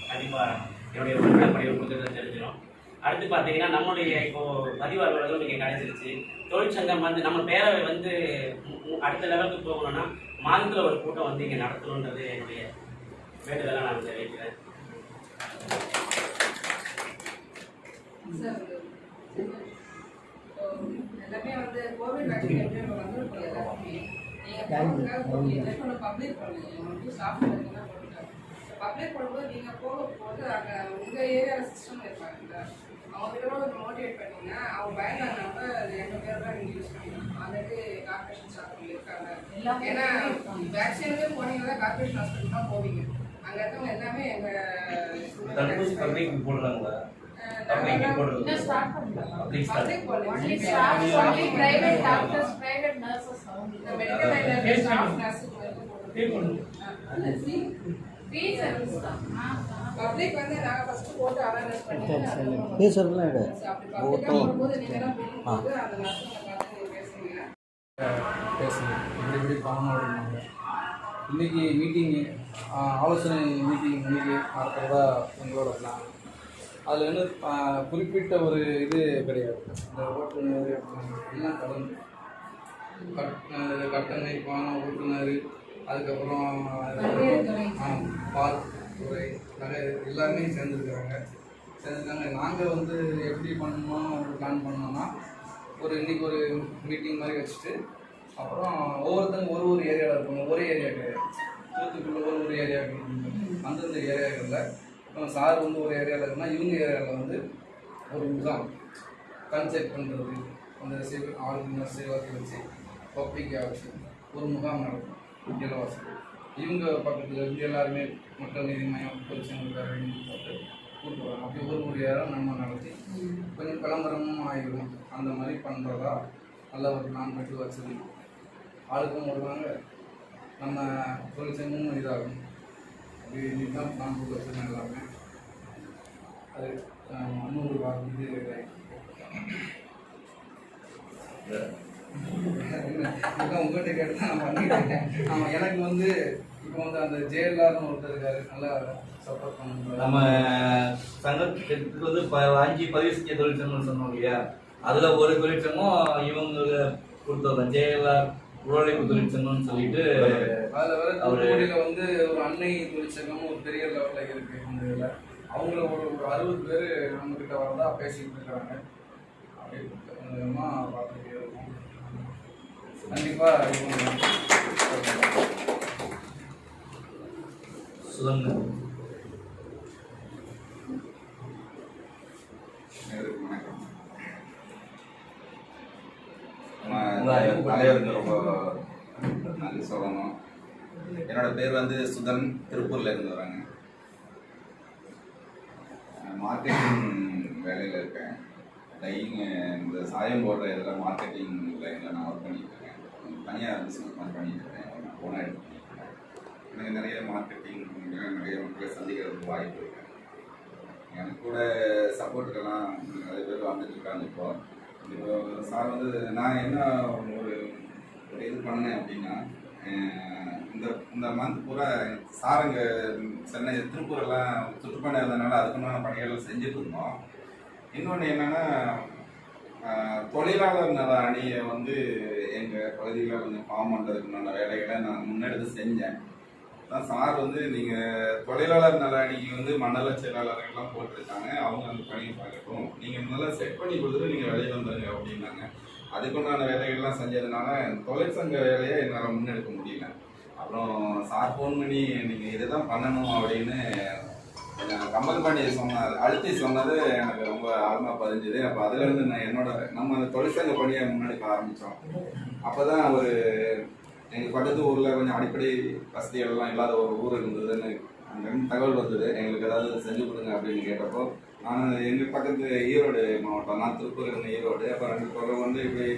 கண்டிப்பாக என்னுடைய உறுப்பினர் பணி கொடுக்குறது தெரிஞ்சிடும். அடுத்து பார்த்தீங்கன்னா நம்மளுடைய இப்போது பதிவாளர்களும் இங்கே கிடைச்சிருச்சு. தொழிற்சங்கம் வந்து நம்ம பேரவை வந்து அடுத்த லெவலுக்கு போகணும்னா மாதத்தில் ஒரு கூட்டம் வந்து இங்கே நடத்தணுன்றது என்னுடைய வேண்டுதலாக நான் தெரிவிக்கிறேன். சார் எல்லாமே வந்து கோவிட் வேக்சின் எப்படி வந்துருக்கோம் எல்லாருமே. நீங்கள் பப்ளிக் பண்ணுங்க சாஃப்ட்வேர் பப்ளிக் பண்ணும்போது நீங்கள் போகும்போது அங்கே உங்கள் ஏரியாவில் சிஸ்டம் இருப்பாங்க. அவங்க கிட்ட ஒரு மோட்டிவேட் பண்ணிங்கன்னா அவங்க பயந்தாங்கன்னா எங்கள் பேர் தான் நீங்கள் யூஸ் பண்ணிக்கலாம். ஆல்ரெடி கார்பரேஷன் ஸ்டாஃப் இருக்காங்க. ஏன்னா வேக்சினுக்கே போனீங்கன்னா கார்பரேஷன் ஹாஸ்பிட்டல் தான் போவீங்க. அங்கே இருக்கவங்க எல்லாமே தடுப்பூசி பப்ளிக் போடுறாங்களா? பப்ளிக் போடுறது இன்னும் ஸ்டார்ட் பண்ணலாம். Public Only staff, only private doctors, private nurses only. Medical லைன்ல ஸ்டாஃப் நர்ஸுக்கு Free service தான். பப்ளிக் வந்து நாங்க ஃபர்ஸ்ட் போட்டு அவேர்னஸ் பண்ணிட்டு பேசுறதுலாம் எடு அப்படி பப்ளிக்கா போடும்போது நீங்க எல்லாம் போடும்போது அந்த நர்ஸுங்க பார்த்து நீங்க பேசுறீங்க. பேசணும் இப்படி பண்ணணும் அப்படின்னாங்க. இன்றைக்கி மீட்டிங்கு ஆலோசனை மீட்டிங் இன்றைக்கி நடத்துகிறதா எங்களோட பிளான். அதில் வந்து குறிப்பிட்ட ஒரு இது கிடையாது. இந்த ஓட்டுநர் எல்லாம் கலந்து கட்டணை பானம் ஓட்டுநர் அதுக்கப்புறம் பார்க் துறை நிறைய எல்லாருமே சேர்ந்துருக்காங்க. நாங்கள் வந்து எப்படி பண்ணணும் பிளான் பண்ணோம்னா இன்றைக்கி ஒரு மீட்டிங் மாதிரி வச்சுட்டு அப்புறம் ஒவ்வொருத்தங்க ஒரு ஏரியாவில் இருக்கணும். ஒரே ஏரியா கிடையாது, தூத்துக்குள்ள ஒரு ஏரியாவுக்கு அந்தந்த ஏரியாக்களில் இப்போ சார் வந்து ஒரு ஏரியாவில் இருக்குன்னா இவங்க ஏரியாவில் வந்து ஒரு முகாம் கன்செப்ட் பண்ணுறது அந்த ஆளுநர் சேவாக்கி வச்சு பப்ளிக்காக வச்சு ஒரு முகாம் நடக்கும் இலவசம். இவங்க பக்கத்தில் இருந்து எல்லாருமே மக்கள் நீதி மையம் தொழிற்சங்கக்காரங்க போட்டு கூப்பிட்டு வரோம். அப்படி ஒரு ஏரியாவில் நம்ம நடத்தி கொஞ்சம் விளம்பரமும் ஆகிடும். அந்த மாதிரி பண்ணுறதா நல்ல ஒரு பிளான் பண்ணி வச்சுருந்தோம். ஆளுக்கும் வருவாங்க, நம்ம தொழிற்சங்கமும் இதாகும். அப்படி இன்னைக்கு தான் பிளான் போட்டு வச்சுருந்தோம் எல்லாமே. அது இன்னொரு இது உங்கள்கிட்ட கேட்டு தான் நான் பண்ணிட்டேன். ஆமாம், எனக்கு வந்து இப்போ வந்து அந்த ஜெயலலிதான்னு ஒருத்தர் இருக்காரு, நல்லா சப்போர்ட் பண்ணுறாரு. நம்ம சங்கத்துக்கு வந்து 5 பதிவு செஞ்ச தொழிற்சங்கம்னு சொன்னோம் இல்லையா? அதில் ஒரு தொழிற்சங்கம் இவங்க கொடுத்தது ஜெயலலிதா உழைப்பு தொழிற்சங்கம்னு சொல்லிட்டு அதில் வேறு தூத்துக்குடியில் வந்து ஒரு அன்னை தொழிற்சங்கமும் ஒரு பெரிய லெவலில் இருக்குது. இந்த இதில் அவங்கள ஒரு 60 பேர் நம்மக்கிட்ட வரதா பேசிக்கிட்டு இருக்கிறாங்க. அப்படி கொஞ்சமாக பார்த்துட்டே இருக்கும். கண்டிப்பாக சொல்லுங்க. தலைவருக்கு ரொம்ப நன்றி சொல்லணும். என்னோட பேர் வந்து சுதன், திருப்பூர்ல இருந்து வராங்க. மார்க்கெட்டிங் வேலையில் இருக்கேன். டையிங் இந்த சாயம் போடுற இதெல்லாம் மார்க்கெட்டிங் லைனில் நான் ஒர்க் பண்ணிட்டு இருக்கேன். தனியாக பிஸ்னஸ் மாதிரி பண்ணிட்டு இருக்கேன். ஓனாக எடுத்து பண்ணிட்டு எனக்கு நிறைய மார்க்கெட்டிங் நிறைய மக்களை சந்திக்கிறதுக்கு வாய்ப்பு இருக்கு. எனக்கு கூட சப்போர்ட்டுக்கெல்லாம் நிறைய பேர் வந்துட்டு இருக்காங்க. இப்போ சார் வந்து நான் என்ன ஒரு இது பண்ணேன் அப்படின்னா, இந்த மந்த் பூரா சார் அங்கே சென்னை திருப்பூரெல்லாம் சுற்றுப்பயணம் இருந்ததுனால அதுக்குண்டான பணிகள் செஞ்சுட்டு இருந்தோம். இன்னொன்று என்னென்னா, தொழிலாளர் நல அணியை வந்து எங்கள் பகுதியில் கொஞ்சம் ஃபார்ம் பண்ணுறதுக்குண்டான வேலைகளை நான் முன்னெடுத்து செஞ்சேன். தான் சார் வந்து நீங்கள் தொழிலாளர் நல அணிக்கு வந்து மண்டல செயலாளர்கள்லாம் போட்டிருக்காங்க, அவங்க அந்த பணியை பார்க்கட்டும், நீங்கள் நல்லா செட் பண்ணி கொடுத்துட்டு நீங்கள் வெளியே வந்துடுங்க அப்படின்னாங்க. அதுக்குண்டான வேலைகள்லாம் செஞ்சதுனால தொழிற்சங்க வேலையை என்னால் முன்னெடுக்க முடியல. அப்புறம் சார் ஃபோன் பண்ணி நீங்கள் இதை தான் பண்ணணும் அப்படின்னு கம்பல் பண்ணி சொன்னார், அழுத்தி சொன்னது எனக்கு ரொம்ப ஆழமாக பதிஞ்சுது. அப்போ அதுலேருந்து நான் நம்ம தொழிற்சங்க பணியை முன்னெடுக்க ஆரம்பித்தோம். அப்போ தான் ஒரு எங்கள் பக்கத்து ஊரில் கொஞ்சம் அடிப்படை வசதிகள்லாம் இல்லாத ஒரு ஊர் இருந்ததுன்னு அங்கேருந்து தகவல் வந்தது. எங்களுக்கு ஏதாவது செஞ்சு கொடுங்க அப்படின்னு கேட்டப்போ, நான் எங்கள் பக்கத்து ஈரோடு மாவட்டம், நான் திருப்பூர் இருந்த ஈரோடு. அப்போ 2 பேரும் வந்து இப்படி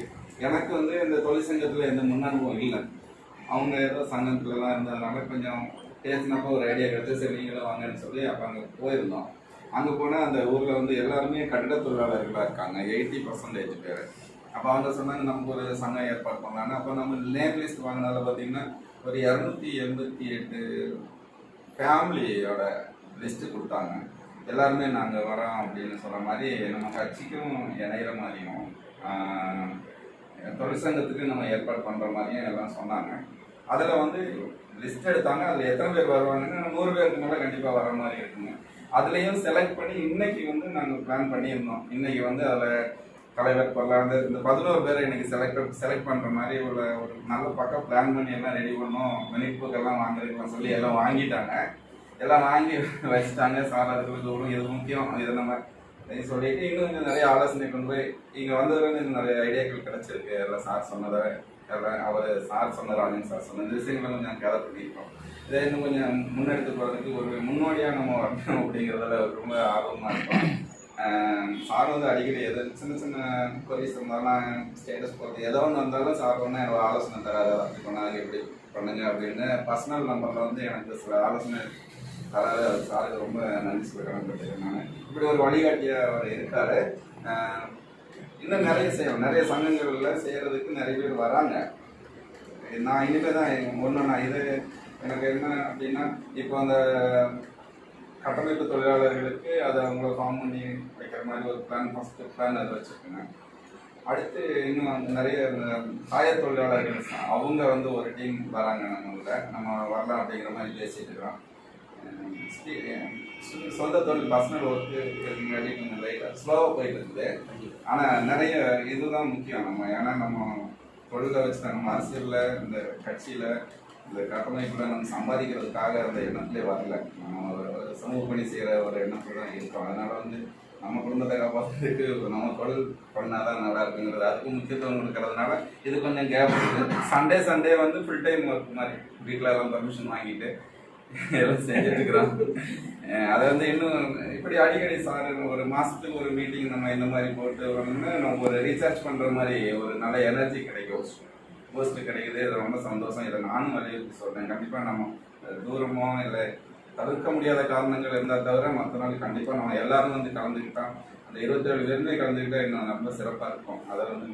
எனக்கு வந்து இந்த தொழிற்சங்கத்தில் எந்த முன் அனுபவம் இல்லை. அவங்க ஏதோ சங்கத்துலலாம் இருந்ததுனால கொஞ்சம் பேசினப்போ ஒரு ஐடியா கிடைச்சி, சரி நீங்களும் வாங்கன்னு சொல்லி அப்போ அங்கே போயிருந்தோம். அங்கே போனால் அந்த ஊரில் வந்து எல்லாருமே கட்டிட தொழிலாளர்களாக இருக்காங்க, 80% பேர். அப்போ அவங்க சொன்னாங்க நமக்கு ஒரு சங்கம் ஏற்பாடு பண்ணலான்னு. அப்போ நம்ம நேம் லிஸ்ட் வாங்கினதில் பார்த்தீங்கன்னா ஒரு 288 ஃபேமிலியோட லிஸ்ட்டு கொடுத்தாங்க. எல்லாருமே நாங்கள் வரோம் அப்படின்னு சொல்கிற மாதிரி நம்ம கட்சிக்கும் இணைகிற மாதிரியும் தொழிற்சங்கத்துக்கு நம்ம ஏற்பாடு பண்ணுற மாதிரியும் எல்லாம் சொன்னாங்க. அதில் வந்து லிஸ்ட் எடுத்தாங்க. அதில் எத்தனை பேர் வருவாங்கன்னா 100 பேருக்கு மேலே கண்டிப்பாக வர மாதிரி இருக்குங்க. அதுலேயும் செலக்ட் பண்ணி இன்னைக்கு வந்து நாங்கள் பிளான் பண்ணியிருந்தோம். இன்னைக்கு வந்து அதில் தலைவர் பொருளாதார இந்த 11 பேரை இன்னைக்கு செலக்ட் பண்ணுற மாதிரி ஒரு நல்ல பக்கம் பிளான் பண்ணி எல்லாம் ரெடி பண்ணோம். மினிட் புக் எல்லாம் வாங்குறதுக்குலாம் சொல்லி எல்லாம் வாங்கிட்டாங்க. எல்லாம் வாங்கி வச்சுட்டாங்க. சார் அதுக்கு தூரம் இது முக்கியம், இதை நம்ம சொல்லிட்டு இன்னும் கொஞ்சம் நிறைய ஆலோசனை கொண்டு போய் இங்கே வந்ததுலேருந்து இன்னும் நிறைய ஐடியாக்கள் கிடைச்சிருக்கு. எல்லாம் சார் சொன்னதை எல்லாம் அவர் சார் சொன்ன ராஜன் சார் சொன்ன இந்த விஷயங்களை கொஞ்சம் கேதர் பண்ணியிருக்கோம். இதை இன்னும் கொஞ்சம் முன்னெடுத்து போகிறதுக்கு ஒரு முன்னோடியாக நம்ம வரணும் அப்படிங்கிறதுல ரொம்ப ஆர்வமாக இருக்கும். சார் வந்து அடிக்கடி எது சின்ன சின்ன கொரிஸ் இருந்தாலும் ஸ்டேட்டஸ் போகிறது எதோ ஒன்று இருந்தாலும் சார் ஒன்று எனக்கு ஆலோசனை தராது, அப்படி பண்ணாங்க இப்படி பண்ணுங்க அப்படின்னு பர்சனல் நம்பரில் வந்து எனக்கு சில ஆலோசனை தராது. அது சாருக்கு ரொம்ப நன்றி சொல்ல கடன்பட்டுருக்கேன். நான் இப்படி ஒரு வழிகாட்டியாக அவர் இருக்கார். இன்னும் நிறைய செய்யணும், நிறைய சங்கங்களில் செய்கிறதுக்கு நிறைய பேர் வராங்க. நான் இனிமேல் தான் ஒன்று நான் இது எனக்கு என்ன அப்படின்னா, இப்போ அந்த கட்டமைப்பு தொழிலாளர்களுக்கு அதை அவங்கள ஃபார்ம் பண்ணி வைக்கிற மாதிரி ஒரு ஃபஸ்ட்டு பிளான் அதை வச்சுருக்கேங்க. அடுத்து இன்னும் நிறைய சாய தொழிலாளர்கள் அவங்க வந்து ஒரு டீம் வராங்க நம்மள, நம்ம வரலாம் அப்படிங்கிற மாதிரி பேசிகிட்டு இருக்கிறோம். சொந்த தொழில் பர்சனல் ஒர்க்கு முன்னாடி கொஞ்சம் லைட்டாக ஸ்லோவாக போயிட்டு இருக்குது. ஆனால் நிறைய இதுதான் முக்கியம் நம்ம, ஏன்னா நம்ம தொழிலை வச்சு தான் நம்ம அரசியலில் இந்த கட்சியில் இந்த கட்டமைப்பில் நம்ம சம்பாதிக்கிறதுக்காக அந்த எண்ணத்துலேயே வரல. நம்ம ஒரு சமூக பணி செய்கிற ஒரு எண்ணத்தில் தான் இருக்கோம். அதனால் வந்து நம்ம குடும்பத்தை காப்பாற்றுறதுக்கு நம்ம தொழில் பண்ணால் தான் நல்லா இருக்குங்கிறது அதுக்கு முக்கியத்துவம் கொடுக்கறதுனால இது கொஞ்சம் கேப் இருக்குது. சண்டே வந்து ஃபுல் டைம் ஒர்க் மாதிரி வீட்டில் எல்லாம் பர்மிஷன் வாங்கிட்டு எல்லாம் செஞ்சுட்டு இருக்கிறோம். அதை வந்து இன்னும் இப்படி அடிக்கடி சார் ஒரு மாதத்துக்கு ஒரு மீட்டிங் நம்ம இந்த மாதிரி போட்டு வரணும்னா நம்ம ஒரு ரீசார்ஜ் பண்ணுற மாதிரி ஒரு நல்ல எனர்ஜி கிடைக்கும், போஸ்ட்டு கிடைக்குது. இது ரொம்ப சந்தோஷம். இதை நானும் வலியுறுத்தி சொல்கிறேன். கண்டிப்பாக நம்ம தூரமோ இல்லை தவிர்க்க முடியாத காரணங்கள் இருந்தால் தவிர மற்ற நாள் கண்டிப்பாக நம்ம எல்லாரும் வந்து கலந்துக்கிட்டோம். அந்த 27 பேருமே கலந்துக்கிட்டால் இன்னும் ரொம்ப சிறப்பாக இருக்கும். அதை வந்து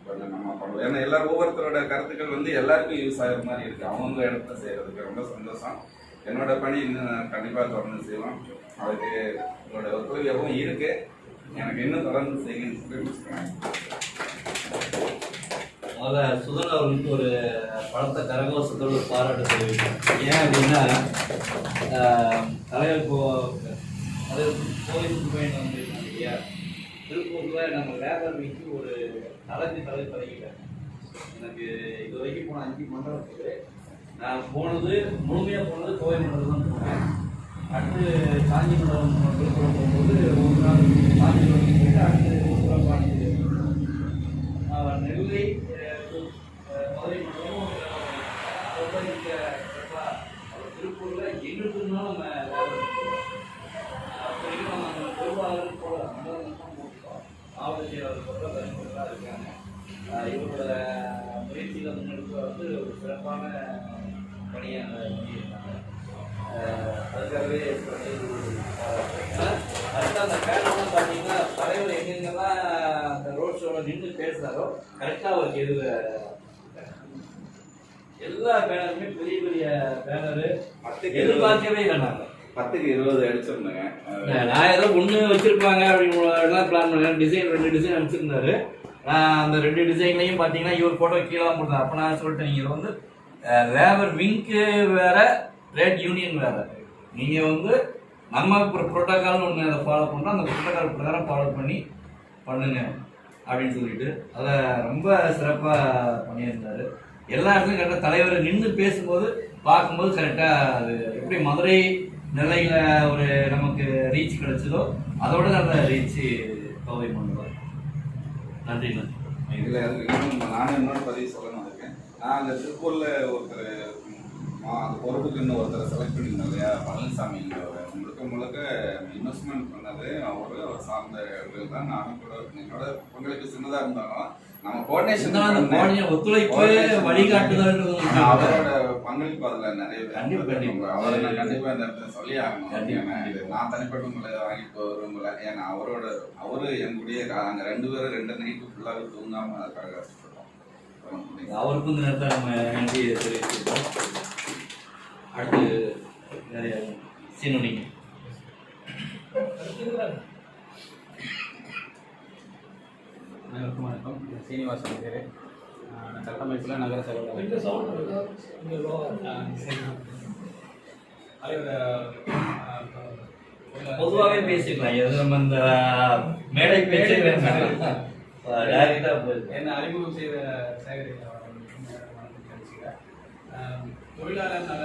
கொஞ்சம் நம்ம பண்ணுவோம். ஏன்னா எல்லாரும் ஒவ்வொருத்தரோட கருத்துக்கள் வந்து எல்லாருக்கும் யூஸ் ஆகிற மாதிரி இருக்குது. அவங்க இடத்துல செய்கிறதுக்கு ரொம்ப சந்தோஷம். என்னோட பணி இன்னும் கண்டிப்பாக தொடர்ந்து செய்வோம். அதுக்கு உங்களோட ஒத்துழைப்பு எப்பவும் இருக்குது. எனக்கு இன்னும் தொடர்ந்து செய்யுங்கன்னு சொல்லி முடிச்சுக்கிறேன். முதல்ல சுதன் அவர்களுக்கு ஒரு பலத்த கரகோஷத்தோடு பாராட்டு தெரிவிக்கிறேன். ஏன் அப்படின்னா தலைவர் கோயிலுக்கு போயிட்டு வந்துருக்காங்க இல்லையா, திருப்பூரில் நம்ம லேபர் மீட்டு ஒரு தலை பழகிட்டேன். எனக்கு இது வரைக்கும் போன 5 மண்டலத்துக்கு நான் போனது முழுமையாக போனது கோவை மண்டலம் தான் போனேன். அடுத்து காஞ்சி மண்டலம் திருப்பூரம் போகும்போது ஒரு நாள் காஞ்சி மண்டலம் போயிட்டு அடுத்து திருப்பூரம் காஞ்சி நெல்லை மதுரை மண்டலம் திருப்பூரில் எங்கிட்டு இருந்தாலும் நம்ம பொருளாதாரம் போல மண்டலம் தான் போட்டோம். மாவட்ட செயலாளர் போல பயன்படுத்தலாம் இருக்காங்க. இவரோட முயற்சியில் முன்னெடுக்க வந்து ஒரு சிறப்பான பணியாக பண்ணியிருக்காங்க. அதுக்காகவே அடுத்து அந்த பேனர்லாம் பார்த்தீங்கன்னா தலைவர் எங்கெங்கெல்லாம் அந்த ரோட் ஷோவில் நின்று பேசுகிறாரோ கரெக்டாக அவருக்கு எல்லா பேனருமே பெரிய பெரிய பேனரு எதிர்பார்க்கவே இல்லை. நாங்கள் 10க்கு 20 அடிச்சிருந்தேங்க. நான் ஏதோ ஒன்று வச்சுருப்பாங்க அப்படின்னு பிளான் பண்ணேன். டிசைன் 2 டிசைன் அனுப்பிச்சிருந்தாரு. நான் அந்த 2 டிசைன்லையும் பார்த்தீங்கன்னா இவர் ஃபோட்டோ கீழே தான் போட்டார். அப்போ நான் சொல்லிட்டேன், நீங்கள் வந்து லேபர் விங்க்கு வேற ட்ரேட் யூனியன் வேறு. நீங்கள் வந்து நம்ம ப்ரோட்டோக்கால்னு ஒன்று அதை ஃபாலோ பண்ணுறோம், அந்த ப்ரோட்டோக்கால் பிரகாரம் ஃபாலோ பண்ணி பண்ணுங்க அப்படின்னு சொல்லிட்டு அதை ரொம்ப சிறப்பாக பண்ணியிருந்தார். எல்லா இடத்துலையும் கரெக்டாக தலைவர் நின்று பேசும்போது பார்க்கும்போது கரெக்டாக அது எப்படி மதுரை நிலையில் ஒரு நமக்கு ரீச் கிடைச்சதோ அதோட நல்ல ரீச்சு கோவை பண்ணுவார். நன்றி நன்றி. இதில் நானும் இன்னொரு பதிவு சொல்லணும் இருக்கேன். நான் அந்த திருப்பூரில் ஒருத்தர் அந்த பொறுப்புக்கு இன்னும் ஒருத்தரை செலக்ட் பண்ணியிருந்தோம் இல்லையா, பழனிசாமி. முழுக்க இன்வெஸ்ட்மெண்ட் பண்ணது அவர் சார்ந்தவர்கள் தான். நானும் கூட என்னோட உங்களுக்கு சின்னதாக இருந்தாலும் நம்ம கோஆர்டினேஷன் ஒத்துழைப்பு வழிகாட்டுதல் அவரோட பங்களிப்பு அதில் நிறைய அவரை நான் கண்டிப்பாக இந்த இடத்துல சொல்லி ஆகணும். நான் தனிப்பட்ட முறையில் வாங்கிட்டு விரும்பல. ஏன்னா அவரு என்னுடைய நாங்கள் 2 பேரும் 2 நைட்டு ஃபுல்லாகவே தூங்காமல் அதுக்காக கஷ்டப்பட்டோம். அவருக்கும் இந்த நேரத்தில் நம்ம நன்றி தெரிவிச்சிருக்கோம். அடுத்து நிறைய சீனு நீங்கள். அனைவருக்கும் வணக்கம். சீனிவாசன் பேர். நான் கட்டமைப்பில் நகர செயலாளர். பொதுவாகவே பேசிக்கலாம், எது நம்ம இந்த மேடை பேச்சு டைரக்டாக போயிருக்கு. என்னை அறிமுகம் செய்த தொழிலாளர் நல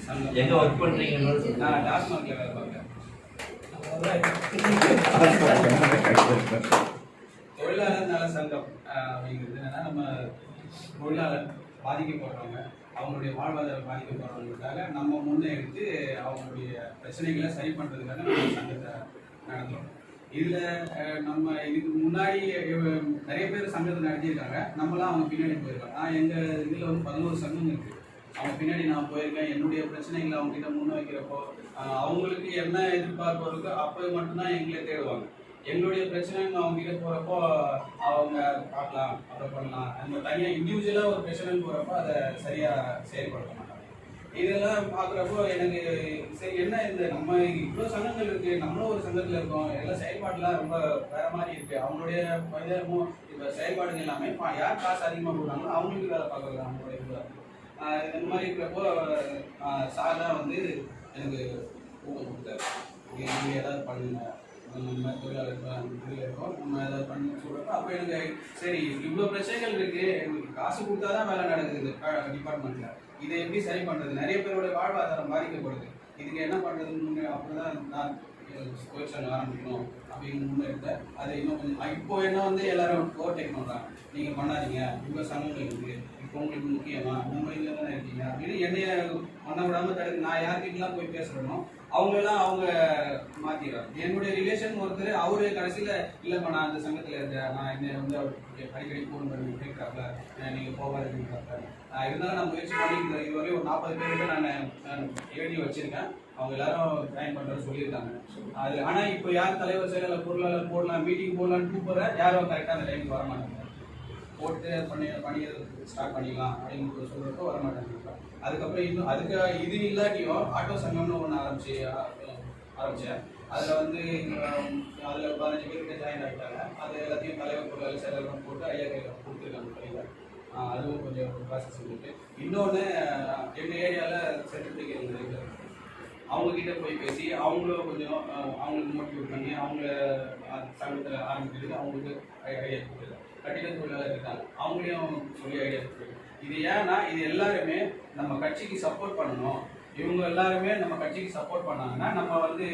சங்கம். எங்கே ஒர்க் பண்ணுறீங்கன்னு? நான் டாஸ்மாகில் வேலை பார்க்குறேன். தொழிலாளர் நல சங்கம் அப்படிங்கிறது என்னன்னா, நம்ம தொழிலாளர் பாதிக்கப்படுறவங்க, அவங்களுடைய வாழ்வாதாரம் பாதிக்கப்படுறவங்களுக்காக நம்ம முன்னெடுத்து அவங்களுடைய பிரச்சனைகளை சரி பண்ணுறதுக்காக நம்ம சங்கத்தை நடத்துகிறோம். இதில் நம்ம இதுக்கு முன்னாடி நிறைய பேர் சங்கத்தை நடத்தியிருக்காங்க. நம்மளாம் அவங்க பின்னாடி போயிருக்கோம். நான் எங்கள் இதில் வந்து 11 சங்கம் இருக்குது. அவங்க பின்னாடி நான் போயிருக்கேன். என்னுடைய பிரச்சனைகளை அவங்ககிட்ட முன்ன வைக்கிறப்போ அவங்களுக்கு என்ன எதிர்பார்ப்பு இருக்கோ அப்போ மட்டும்தான் எங்களை தேடுவாங்க. எங்களுடைய பிரச்சனைன்னு அவங்க கிட்ட போகிறப்போ அவங்க பார்க்கலாம், அதை பண்ணலாம், அந்த தனியாக இண்டிவிஜுவலாக ஒரு பிரச்சனைன்னு போகிறப்போ அதை சரியாக செயல்படுத்த மாட்டாங்க. இதெல்லாம் பார்க்குறப்போ எனக்கு சரி, என்ன இந்த நம்ம இவ்வளோ சங்கங்கள் இருக்குது, நம்மளும் ஒரு சங்கத்தில் இருக்கோம், எல்லாம் செயல்பாடுலாம் ரொம்ப வேற மாதிரி இருக்குது. அவங்களுடைய இதமும் இப்போ செயல்பாடுகள் எல்லாமே யார் காசு அதிகமாக போடுறாங்களோ அவங்களுக்கு வேலை பார்க்குறது அவங்களுடைய இதாக. இந்த மாதிரி இருக்கிறப்போ சார் தான் வந்து எனக்கு ஊக்கம் கொடுத்தாரு. நீங்கள் ஏதாவது பண்ணுங்க, நம்ம தொழிலாளர் இதில் இருக்கோம், நம்ம ஏதாவது பண்ணி சொல்கிறப்போ அப்போ எனக்கு சரி இவ்வளோ பிரச்சனைகள் இருக்குது, எங்களுக்கு காசு கொடுத்தா தான் வேலை நடக்குது இந்த டிபார்ட்மெண்ட்டில், இதை எப்படி சரி பண்ணுறது, நிறைய பேரோட வாழ்வாதாரம் பாதிக்கப்படுது, இதுக்கு என்ன பண்ணுறதுன்னு அப்படி தான் நான் தொழிற்சங்கம் ஆரம்பிக்கணும் அப்படின்னு முன்னெடுத்தேன். அது இன்னும் கொஞ்சம் இப்போ என்ன வந்து எல்லாரும் ஓவர்டேக் பண்ணுறாங்க, நீங்கள் பண்ணாதீங்க, இவ்வளோ சங்கங்கள் இருக்குது, இப்போ உங்களுக்கு முக்கியமா நம்ம இதில் தானே இருக்கீங்க அப்படின்னு என்னைய பண்ண விடாமல் தடுக்கு. நான் யார்கிட்டலாம் போய் பேசுகிறேனோ அவங்களெல்லாம் அவங்க மாற்றிடுறாங்க. என்னுடைய ரிலேஷன் ஒருத்தர் அவரு கடைசியில் இல்லைப்பா நான் அந்த சங்கத்தில் இருக்கேன், நான் என்னை வந்து அடிக்கடி ஃபோன் பண்ணி கேட்குறாப்புல, நீங்கள் போகாதுங்கிறாப்புல. இருந்தாலும் நான் முயற்சி பண்ணிக்கிறேன். இதுவரையும் ஒரு 40 பேர்கிட்ட நான் எழுதி வச்சுருக்கேன். அவங்க எல்லாரும் ஜாயின் பண்ணுறேன்னு சொல்லியிருக்காங்க. அது ஆனால் இப்போ யார் தலைவர் செயலாளர் பொருளாளர் போடலாம், மீட்டிங் போடலான்னு கூப்பிட்ற யாரும் கரெக்டாக அந்த டைமுக்கு வர மாட்டாங்க. போட்டு பணியை ஸ்டார்ட் பண்ணிக்கலாம் அப்படின்னு சொல்கிறப்போ வர மாட்டாங்க. அதுக்கப்புறம் இன்னும் அதுக்கு இது இல்லாட்டியும் ஆட்டோ சங்கம்னு ஒன்று ஆரம்பித்தேன். அதில் வந்து அதில் 15 பேருக்கு ஜாயின் ஆகிட்டாங்க. அது எல்லாத்தையும் தலைவர் பொருளாளர் செயலாளர் போட்டு ஐயா கையில் கொடுத்துருக்காங்க பணியில். அதுவும் கொஞ்சம் ப்ராசஸ் இருக்குது. இன்னொன்று எங்கள் ஏரியாவில் சர்டிஃபிகேட் இருக்குது. அவங்கக்கிட்ட போய் பேசி அவங்களும் கொஞ்சம் அவங்களுக்கு மோட்டிவேட் பண்ணி அவங்கள சங்கத்தில் ஆரம்பிக்கிறதுக்கு அவங்களுக்கு ஐடியா கொடுக்குறது. கட்டிட தொழிலாளர் இருக்காங்க, அவங்களையும் சொல்லி ஐடியா கொடுக்குறது. இது ஏன்னா இது எல்லாருமே நம்ம கட்சிக்கு சப்போர்ட் பண்ணணும். இவங்க எல்லாருமே நம்ம கட்சிக்கு சப்போர்ட் பண்ணாங்கன்னா நம்ம வந்து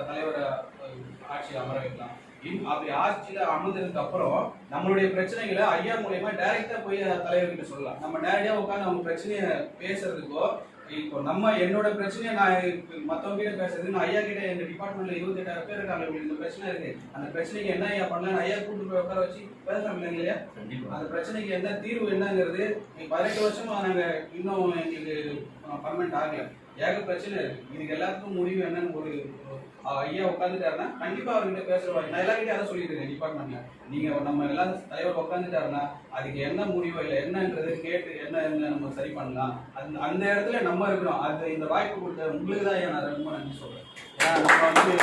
தலைவரை ஆட்சியில் அமர வைக்கலாம். அப்படி ஆட்சியில் அமர்ந்ததுக்கு அப்புறம் நம்மளுடைய பிரச்சனைகளை ஐயா மூலயமா டைரக்டா போய் தலைவர்கிட்ட சொல்லலாம். நம்ம நேரடியாக உட்காந்து அவங்க பிரச்சனையை பேசுறதுக்கோ, இப்போ என்னோட பிரச்சனையை நான் மற்றவங்க கிட்ட பேசுறது, நான் ஐயா கிட்ட எங்க டிபார்ட்மெண்ட்ல 28,000 பேர் இருக்காங்க, இந்த பிரச்சனை இருக்கு, அந்த பிரச்சனைக்கு என்ன ஐயா பண்ணலாம், ஐயா கூட்டு போய் உட்கார வச்சு பேசலாம் இல்லையா? அந்த பிரச்சனைக்கு என்ன தீர்வு என்னங்கிறது 18 வருஷமா நாங்க இன்னும் எங்களுக்கு பர்மனெண்ட் ஆகல. ஏக பிரச்சனை இருக்கு. இதுக்கு எல்லாத்துக்கும் முடிவு என்னன்னு ஒரு ஐயா உட்காந்துட்டாருன்னா கண்டிப்பா அவர்கிட்ட பேசுவாங்க. நான் எல்லாருக்கிட்டே அதை சொல்லிட்டு இருக்கேன் டிபார்ட்மெண்ட்ல, நீங்க நம்ம எல்லாம் தலைவர் உட்காந்துட்டாருன்னா அதுக்கு என்ன முடிவோ இல்லை என்னன்றது கேட்டு என்ன நம்ம சரி பண்ணலாம். அந்த இடத்துல நம்ம இருக்கிறோம். அது இந்த வாய்ப்பு கொடுத்த உங்களுக்கு தான் நான் ரொம்ப நன்றி சொல்றேன். ஏன்னா நம்ம வந்து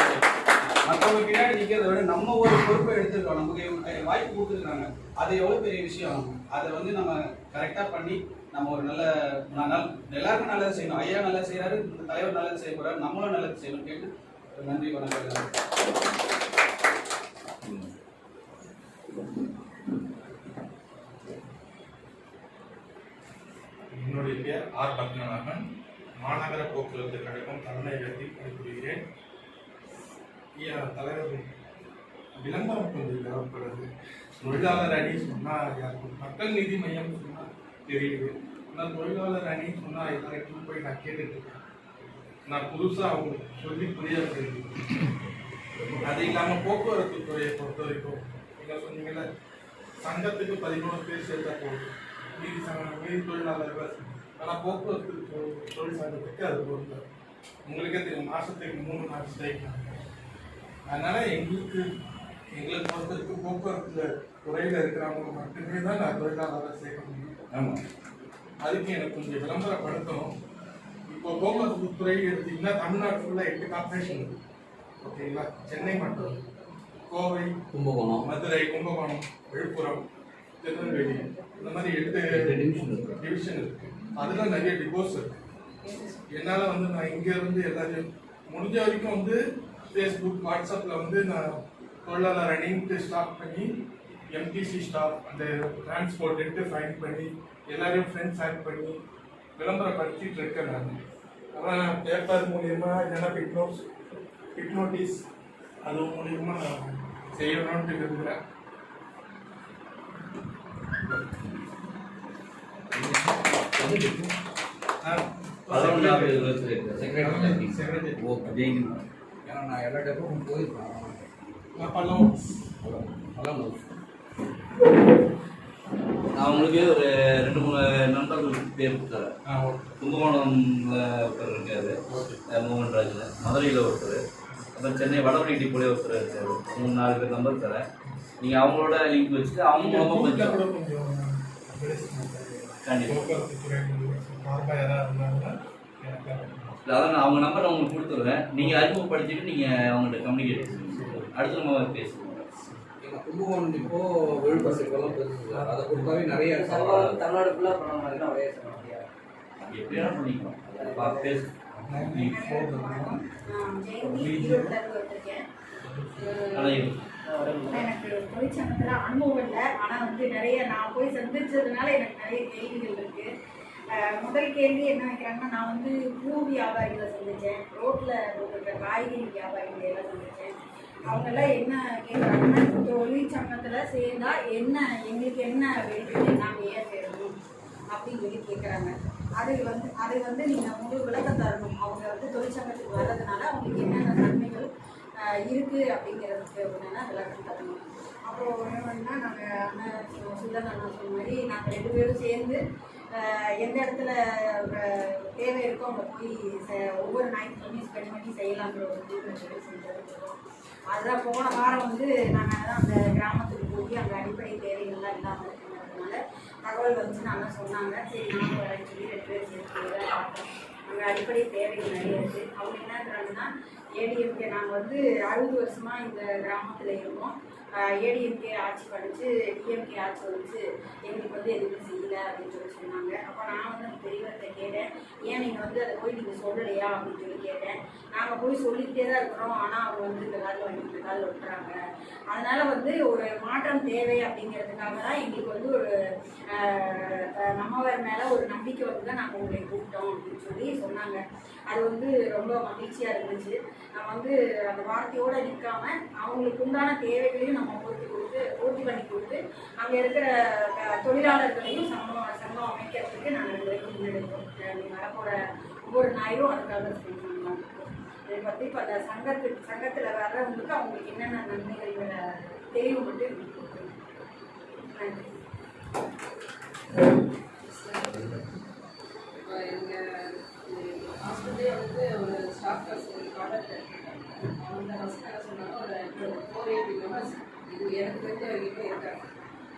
மற்றவங்க பின்னாடி நிற்கிறத விட நம்ம ஒரு பொறுப்பை எடுத்துருக்கோம், நமக்கு வாய்ப்பு கொடுத்துருக்காங்க, அது எவ்வளோ பெரிய விஷயம். அதை வந்து நம்ம கரெக்டாக பண்ணி நம்ம ஒரு எல்லாருக்கும் நல்லது செய்யணும். ஐயா நல்லா செய்கிறாரு, இந்த தலைவர் நல்லது செய்ய போகிறாரு, நம்மளும் நல்லது செய்யணும் கேட்டு நன்றி வணக்கம். என்னுடைய பேர் ஆர் பத்மநாபன். மாநகர போக்குவரத்து கழகம் தலைமையகத்தில் பணிபுரிகிறேன். தலைவர் விளம்பரம் கொஞ்சம் தேவைப்படுது. தொழிலாளர் அணி சொன்னால் மக்கள் நீதி மையம் சொன்னால் தெரியுது. ஆனால் தொழிலாளர் அணி சொன்னால் எல்லாருக்கும் போய் நான் கேட்டுட்டு இருக்கேன். நான் புதுசாக அவங்க சொல்லி புரிய தெரியுது. அது இல்லாமல் போக்குவரத்து துறையை பொறுத்த வரைக்கும் நீங்கள் சொன்னீங்கல்ல, சங்கத்துக்கு 13 பேர் சேர்த்தா போதும், மீதி தொழிலாளர்கள். ஆனால் போக்குவரத்து தொழில் சங்கத்துக்கு அது பொறுத்த உங்களுக்கே தெரியும், மாதத்துக்கு 3 நாள் ஸ்ட்ரைக். அதனால் எங்களுக்கு பொறுத்தவரைக்கு போக்குவரத்து துறையில் இருக்கிறவங்க மட்டுமே தான் நான் தொழிலாளரை சேர்க்க முடியும். ஆமாம், அதுக்கு எனக்கு கொஞ்சம் விளம்பரப்படுத்தணும். இப்போ போக்குவரத்து துறை எடுத்தீங்கன்னா தமிழ்நாடு ஃபுல்லாக 8 கார்பரேஷன் இருக்குது. ஓகேங்களா? சென்னை மட்டும், கோவை, கும்பகோணம், மதுரை, கும்பகோணம், விழுப்புரம், திருநெல்வேலி, இந்த மாதிரி 8 டிவிஷன் இருக்கு. அதில் நிறைய டிவோர்ஸ் இருக்கு. என்னால் நான் இங்கேருந்து எல்லாத்தையும் முடிஞ்ச வரைக்கும் ஃபேஸ்புக், வாட்ஸ்அப்பில் நான் தொழிலாளர் அணின்ட்டு ஸ்டார்ட் பண்ணி எம்டிசி ஸ்டாஃப் அந்த டிரான்ஸ்போர்ட்டு ஃபைன் பண்ணி எல்லாரையும் ஃப்ரெண்ட்ஸ் ஆட் பண்ணி விளம்பரப்படுத்திட்டு இருக்கேன். நான் அதான் பேப்பர் மூலியமா இல்லைன்னா பிட் நோட்டீஸ் அது மூலியமா நான் செய்யணும்னு விரும்புகிறேன். ஏன்னா நான் எல்லா டெப்பும் போயிருக்கேன். அவங்களுக்கு ஒரு 2-3 நண்பர்களுக்கு பேர் கொடுத்தாரு. கும்பகோணம்ல ஒருத்தர் இருக்காரு, மோகன் ராஜ், மதுரையில் ஒருத்தர், அப்புறம் சென்னை வடவழி டிப்போலே ஒருத்தர் இருக்காரு. 3-4 பேர் நம்பர் தரேன். நீங்கள் அவங்களோட லிங்க் வச்சுட்டு அவங்க மூலமாக கொஞ்சம் கண்டிப்பாக அதான் நான் அவங்க நம்பர் உங்களுக்கு கொடுத்துருவேன். நீங்கள் அறிமுகப்படுத்திட்டு நீங்கள் அவங்கள்ட்ட கம்யூனிகேட் பண்ணுங்க. அடுத்து நம்ம பேசுவோம். கும்பகோணம் இப்போ விழுப்புரம் சிக்கெல்லாம் பெருசு, அதை பொறுத்தாவே நிறைய தமிழ்நாடு ஃபுல்லாக பண்ணாங்கன்னா ஒரே எப்படியா பண்ணிக்கலாம். பார்த்து பேசு. எனக்கு தொழிற்சங்கத்தில் அனுபவம் இல்லை, ஆனால் நிறைய நான் போய் சந்திச்சதுனால எனக்கு நிறைய கேள்விகள் இருக்கு. முதல் கேள்வி என்ன வைக்கிறாங்கன்னா, நான் பூ வியாபாரிகளை சந்தித்தேன், ரோட்டில் இருக்கிற காய்கறி வியாபாரிகளை எல்லாம் சந்தித்தேன். அவங்கெல்லாம் என்ன கேட்குறாங்கன்னா, தொழிற்சங்கத்தில் சேர்ந்தா என்ன, எங்களுக்கு என்ன வெளியே நாங்கள் ஏன் சேரணும் அப்படின்னு சொல்லி கேட்குறாங்க. அது நீங்கள் முழு விளக்கம் தரணும். அவங்க தொழிற்சங்கத்துக்கு வர்றதுனால அவங்களுக்கு என்னென்ன நன்மைகள் இருக்குது அப்படிங்கிறதுக்கு அப்படின்னா விளக்கம் தரணும். அப்புறம் என்னன்னா, நாங்கள் அண்ணன் சுல்லன் அண்ணா சொன்ன மாதிரி நாங்கள் 2 பேரும் சேர்ந்து எந்த இடத்துல தேவை இருக்கோ அங்கே போய் ஒவ்வொரு ஞாயிற்றுக்கிழமையும் ஸ்பெண்ட் பண்ணி செய்யலாங்கிற ஒரு தீர்வு செஞ்சுருக்கோம். அதுதான் போன வாரம் நாங்கள் அந்த கிராமத்துக்கு போய் அங்கே அடிப்படை தேவைகள்லாம் இல்லாமல் இருக்கிறதுனால தகவல் அண்ணா சொன்னாங்க. சரி நானும் வரேன்னு சொல்லி 2 பேர் சேர்த்து பார்த்தோம். அங்கே அடிப்படை தேவைகள் நிறைய இருக்குது. அவங்க என்ன இருக்கிறாங்கன்னா, ஏடிஎம்கே நாங்கள் 60 வருஷமாக இந்த கிராமத்தில் இருக்கோம். ஏடிஎம்கே ஆட்சி படித்து டிஎம்கே ஆட்சி வந்துச்சு, எங்களுக்கு எதுவுமே செய்யலை அப்படின்னு சொல்லி சொன்னாங்க. அப்போ நான் அந்த பெரியவர்கிட்ட கேட்டேன், ஏன் நீங்கள் அதை போய் நீங்கள் சொல்லலையா அப்படின்னு சொல்லி கேட்டேன். நாங்கள் போய் சொல்லிக்கிட்டே தான் இருக்கிறோம், ஆனால் அவங்க இந்த காலில் வாங்கி இந்த காலில் விட்டுறாங்க. அதனால் ஒரு மாற்றம் தேவை அப்படிங்கிறதுக்காக தான் எங்களுக்கு ஒரு நம்மவர் மேலே ஒரு நம்பிக்கை தான் நாங்கள் உங்களை கூப்பிட்டோம் அப்படின்னு சொல்லி சொன்னாங்க. அது ரொம்ப மகிழ்ச்சியாக இருந்துச்சு. நம்ம அந்த வார்த்தையோடு நிற்காம அவங்களுக்கு உண்டான தேவைகளையும் நம்ம பூர்த்தி பண்ணி கொடுத்து அங்கே இருக்கிற தொழிலாளர்களையும் சங்கம் அமைக்கிறதுக்கு நாங்கள் 2 பேரும் முன்னெடுப்போம். வரப்போகிற ஒவ்வொரு ஞாயிறும் அதுக்காக ஸ்பெண்ட் பண்ணலாம். இதை பற்றி இப்போ அந்த சங்கத்தில் வர்றவங்களுக்கு அவங்களுக்கு என்னென்ன நன்மைகள் தெளிவு மட்டும் நன்றி. இப்போ எங்கள் ஹாஸ்பிட்டலே ஒரு ஸ்டாஃப் பர்சன் கான்டாக்ட் எடுத்துருக்காங்க. அவங்க ஃபஸ்ட் என்ன சொன்னாங்க, ஒரு 480 மெம்பர்ஸ் இது எனக்கு தெரிஞ்ச வரைக்கும் இருக்காங்க.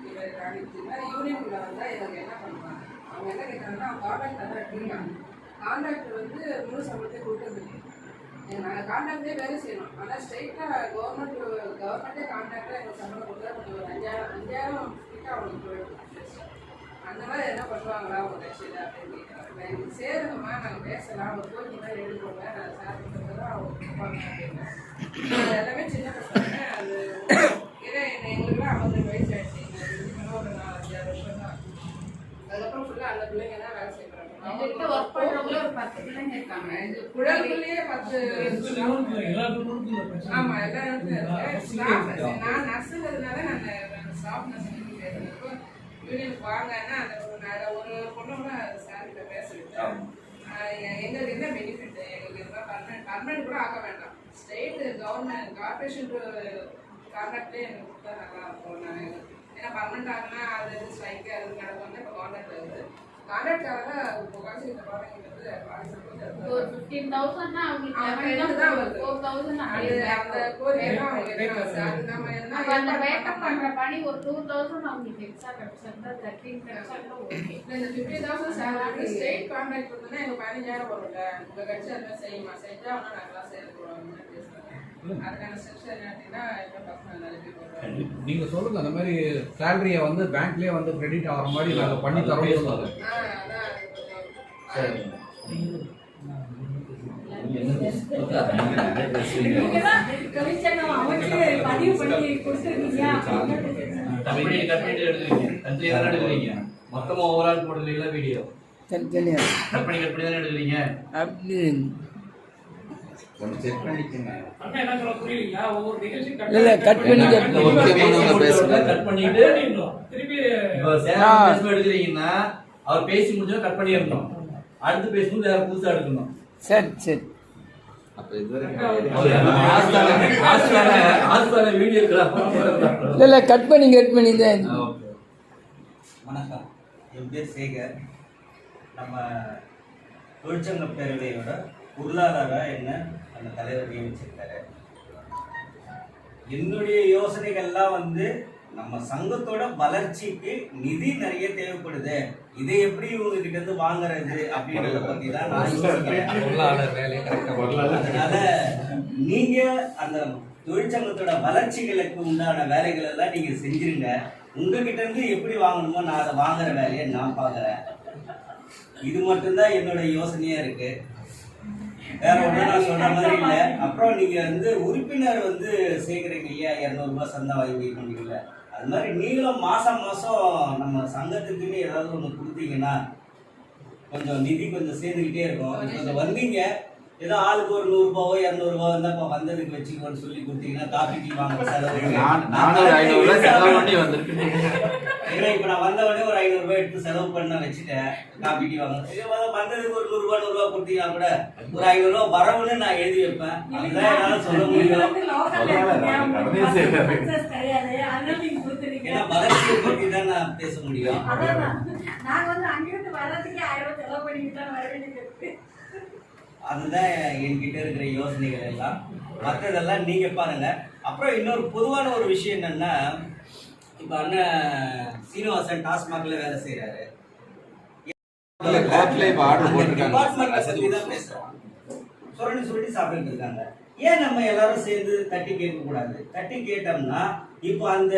இவர் காணிச்சுன்னா யூனியன்குள்ளே வந்தால் இவங்க என்ன பண்ணுவாங்க, அவங்க என்ன கேட்குறாங்கன்னா, அவங்க கான்டாக்ட் தான் எடுத்துருக்காங்க. கான்டாக்ட் முழு சம்பளத்தை கொடுத்துருக்கு. நாங்கள் கான்டாக்டே வேலை செய்யணும், ஆனால் ஸ்ட்ரைட்டாக கவர்மெண்ட்டே கான்டாக்டாக எங்களுக்கு சம்பளம் கொடுத்தா கொஞ்சம் ஒரு 5000 கிட்ட அவங்களுக்கு போயிடும். அந்த மாதிரி என்ன பண்ணுவாங்களா உங்க கட்சியில் அப்படின்னு கேட்குறாங்க. எனக்கு சேருங்கம்மா, நாங்கள் பேசலாம், ஒரு கோச்சிங் மாதிரி எடுக்கோங்க, நான் சார் தான் அவங்க கொடுப்பாங்க அப்படின்னு. எல்லாமே சின்ன பசங்க. அது ஏன்னா எங்களுக்குலாம் 52 வயசு ஆயிடுச்சு. எங்களுக்கு ஒரு 4-5 வருஷம் தான். அதுக்கப்புறம் ஃபுல்லாக அந்த பிள்ளைங்க தான் வேலை செய்கிறாங்க. எங்ககிட்ட ஒர்க் பண்றவங்களே ஒரு 10 பிள்ளைங்க இருக்காங்க. இந்த குழந்தைக்குள்ளேயே 10 ஆமா எல்லா இடத்துலயும் இருக்கு. நான் நர்ஸுங்கிறதுனால நான் ஸ்டாஃப் நர்ஸ் பேசுறப்போ யூனியனுக்கு வாங்கன்னா அந்த ஒரு பொண்ணோட சார்கிட்ட பேச விட்டேன். எங்களுக்கு என்ன பெனிஃபிட், எங்களுக்கு என்ன பர்மனெண்ட் கூட ஆக்க வேண்டாம், ஸ்டேட் கவர்மெண்ட் கார்பரேஷன் கான்ட்ராக்ட்லேயே எனக்கு கொடுத்தா நல்லா இருக்கும். நான் ஏன்னா பர்மனெண்ட் ஆகுனா அது ஸ்ட்ரைக்கு அது நடக்கும். இப்போ கான்ட்ராக்ட் வருது. கான்ட்ராக்டாக முக்காசி இந்த குழந்தைங்களுக்கு ஒரு 15,000னா அவங்களுக்கு தான் வருது. 4,000 அந்த கோரிக்கைலாம் அவங்க அந்த மேக்கப் பண்ற பணி ஒரு 2,000 அவங்களுக்கு எக்ஸ்ட்ரா கிடைச்சிருந்தா 13 கிடைச்சா ஓகே. இந்த 50,000 சேலரி ஸ்டேட் கான்ட்ராக்ட் கொடுத்தா எங்க 15,000 வரும்ல. உங்க கட்சி அந்த செய்யுமா, செஞ்சா அவனா நாங்களா செயல்படுவோம் பேசுறாங்க. அதுக்கான ஸ்டெப்ஸ் என்னன்னா இப்போ பசங்க நிறைய பேர் வருவாங்க. நீங்க சொல்லுங்க, அந்த மாதிரி சேலரியை வந்து பேங்க்லயே வந்து கிரெடிட் ஆகிற மாதிரி நாங்கள் பண்ணி தரோம் சொல்லுவாங்க. சரி. கமிஷன் அமைச்சு பதிவு பண்ணி கொடுத்துருக்கீங்க. கட் பண்ணிட்டு எடுக்கிறீங்க, தனித்தனியா தானே எடுக்கிறீங்க, மொத்தமா ஓவரால் போடுறீங்களா வீடியோ? தனித்தனியா கட் பண்ணி தானே எடுக்கிறீங்க. அப்படி கொஞ்சம் செக் பண்ணிக்கோங்க. இல்லை கட் பண்ணி கட் பண்ணிட்டு இப்போ சேலம் எடுக்கிறீங்கன்னா அவர் பேசி முடிஞ்சா கட் பண்ணிடணும். அடுத்து பேசும்போது வேற புதுசா எடுக்கணும். சரி சரி. அப்போ இதுவரை வீடியோ இல்லை கட் பண்ணி தான். வணக்கம், என் பேர் சேகர். நம்ம தொழிற்சங்க பேரவையோட பொருளாதார என்ன அந்த தலைவர் நியமிச்சிருக்காரு. என்னுடைய யோசனைகள்லாம் வந்து நம்ம சங்கத்தோட வளர்ச்சிக்கு நிதி நிறைய தேவைப்படுது, இதை எப்படி இவங்ககிட்ட இருந்து வாங்குறது அப்படின்றத பத்தி தான் நான் யோசிக்கிறேன். அதனால நீங்க அந்த தொழிற்சங்கத்தோட வளர்ச்சிகளுக்கு உண்டான வேலைகள் எல்லாம் நீங்க செஞ்சிருங்க. உங்ககிட்ட இருந்து எப்படி வாங்கணுமோ நான் அதை வாங்குற வேலையை நான் பார்க்குறேன். இது மட்டும்தான் என்னோட யோசனையா இருக்கு. வேற ஒன்றும் நான் சொல்ற மாதிரி இல்லை. அப்புறம் நீங்க வந்து உறுப்பினர் வந்து சேர்க்குறீங்க இல்லையா, 200 ரூபாய் சந்தா வாங்கி பண்ணீங்கல்ல, அது மாதிரி நீங்களும் மாசம் நம்ம சங்கத்துக்குன்னு ஏதாவது ஒன்று கொடுத்தீங்கன்னா கொஞ்சம் நிதி கொஞ்சம் சேர்ந்துக்கிட்டே இருக்கும். கொஞ்சம் வந்தீங்க, ஏதோ ஆளுக்கு ஒரு 100 ரூபாவோ 200 ரூபாய் வந்தா இப்போ வந்ததுக்கு வச்சுக்கோன்னு சொல்லி கொடுத்தீங்கன்னா காஃபி டீ வாங்க செலவு. 400-500 செலவு பண்ணி வந்திருக்கு. ஏன்னா இப்போ நான் வந்தவொடனே ஒரு 500 ரூபாய் எடுத்து செலவு பண்ண வச்சுட்டேன், காஃபி டீ வாங்க. வந்ததுக்கு ஒரு 100 ரூபாய் கொடுத்தீங்கன்னா கூட ஒரு 500 ரூபாய் வரவுன்னு நான் எழுதி வைப்பேன். அதுதான் என்னால் சொல்ல முடியும். ஏன்னா வளர்ச்சியை பற்றி தான் நான் பேச முடியும். அதுதான் என்கிட்ட இருக்கிற யோசனைகள் எல்லாம். மற்றதெல்லாம் நீங்க பாருங்க. அப்புறம் இன்னொரு பொதுவான ஒரு விஷயம் என்னன்னா, இப்ப அண்ணன் சீனிவாசன் டாஸ்மாக்ல வேலை செய்யறாரு. சொல்லிட்டு சாப்பிட்டு இருக்காங்க. ஏன் நம்ம எல்லாரும் சேர்ந்து தட்டி கேட்க கூடாது? தட்டி கேட்டோம்னா இப்போ அந்த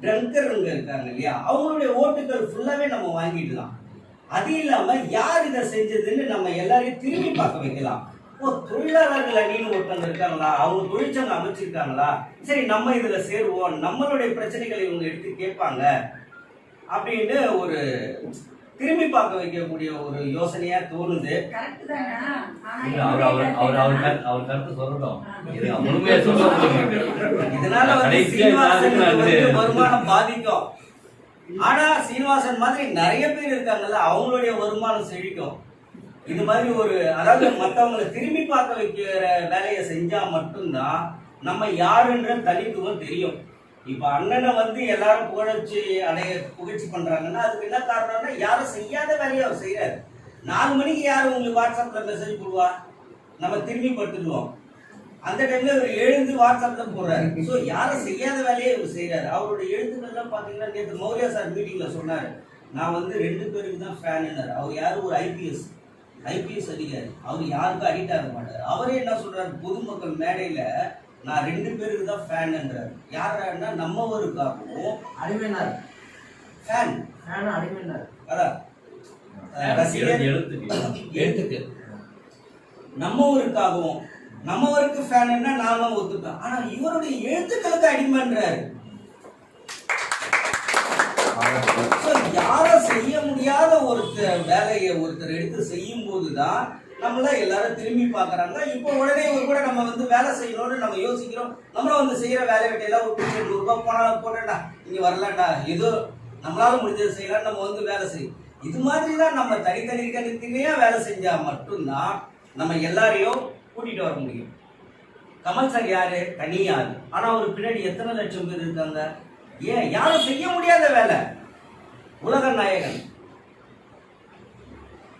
ட்ரங்கருங்க இருக்காங்க இல்லையா, அவங்களுடைய ஓட்டுகள் ஃபுல்லாவே நம்ம வாங்கிடலாம். அது இல்லாம யார் இதை செஞ்சதுன்னு நம்ம எல்லாரையும் திரும்பி பார்க்க வைக்கலாம். ஓ, தொழிலாளர்கள் அணின்னு ஒருத்தவங்க இருக்காங்களா, அவங்க தொழிற்சங்கம் அமைச்சிருக்காங்களா, சரி நம்ம இதுல சேருவோம், நம்மளுடைய பிரச்சனைகளை இவங்க எடுத்து கேட்பாங்க அப்படின்னு ஒரு திரும்பி பார்க்க வைக்கக்கூடிய ஒரு யோசனையா தோணுது. அவர் கருத்து சொல்லணும். இதனால வந்து சீனிவாசனுக்கு வருமானம் பாதிக்கும். ஆனா சீனிவாசன் மாதிரி நிறைய பேர் இருக்காங்கல்ல, அவங்களுடைய வருமானம் செழிக்கும். இது மாதிரி ஒரு, அதாவது மற்றவங்களை திரும்பி பார்க்க வைக்கிற வேலையை செஞ்சா மட்டும்தான் நம்ம யாருன்ற தனித்துவம் தெரியும். இப்ப அண்ணனை வந்து எல்லாரும் புகழ்ச்சி பண்றாங்கன்னா அதுக்கு என்ன காரணம்னா, யாரும் செய்யாத வேலையை அவர் செய்யறாரு. 4 மணிக்கு யாரும் உங்களுக்கு வாட்ஸ்அப்ல மெசேஜ் போடுவா, நம்ம திரும்பி படுத்துடுவோம். அந்த டைம்ல இவர் எழுந்து வாட்ஸ்அப்ல போடுறாரு. ஸோ யாரும் செய்யாத வேலையை இவர் செய்யறாரு. அவருடைய எழுத்துக்கள்லாம் பாத்தீங்கன்னா, நேற்று மௌரியா சார் மீட்டிங்ல சொன்னாரு, நான் வந்து 2 பேருக்கு தான் ஃபேனுன்னாரு. அவர் யாரும் ஒரு ஐபிஎஸ் அதிகாரி, அவர் யாருக்கும் அடிக்ட் ஆக மாட்டார். அவரே என்ன சொல்றாரு, பொதுமக்கள் மேடையில நான் 2 பேருக்கு தான் ஃபேன்ன்றாரு. யாருன்னா நம்ம ஒரு காப்பும் அடிமைனார் ஃபேன் அடிமைனார் அதான் ரசிகர் எழுத்துக்கு நம்ம ஊருக்காகவும் நம்ம ஊருக்கு ஃபேனுன்னா நானும் ஒத்துப்பேன். ஆனா இவருடைய எழுத்துக்களுக்கு அடிமைன்றாரு. யாரும் செய்ய முடியாத வேலையை ஒருத்தர் எடுத்து செய்யும் போதுதான் நம்மள எல்லாரும் திரும்பி பாக்குறாங்க. இப்போ உடனே கூட நம்ம வந்து வேலை செய்யணும்னு நம்ம யோசிக்கிறோம். நம்மளும் வந்து செய்யற வேலை வெட்டியெல்லாம் ஒரு 100 ரூபாய் போனாலும் போட்டா இங்க வரலாம்டா, ஏதோ நம்மளால முடிஞ்சது செய்யலாம், நம்ம வந்து வேலை செய்யும். இது மாதிரிதான் நம்ம தனித்தனியா வேலை செஞ்சா மட்டும்தான் நம்ம எல்லாரையும் கூட்டிட்டு வர முடியும். கமல் சார் யாரு? தனியாரு. ஆனா அவர் பின்னாடி எத்தனை லட்சம் பேர் இருக்காங்க. ஏன் யாரும் செய்ய முடியாத வேலை. உலக நாயகன்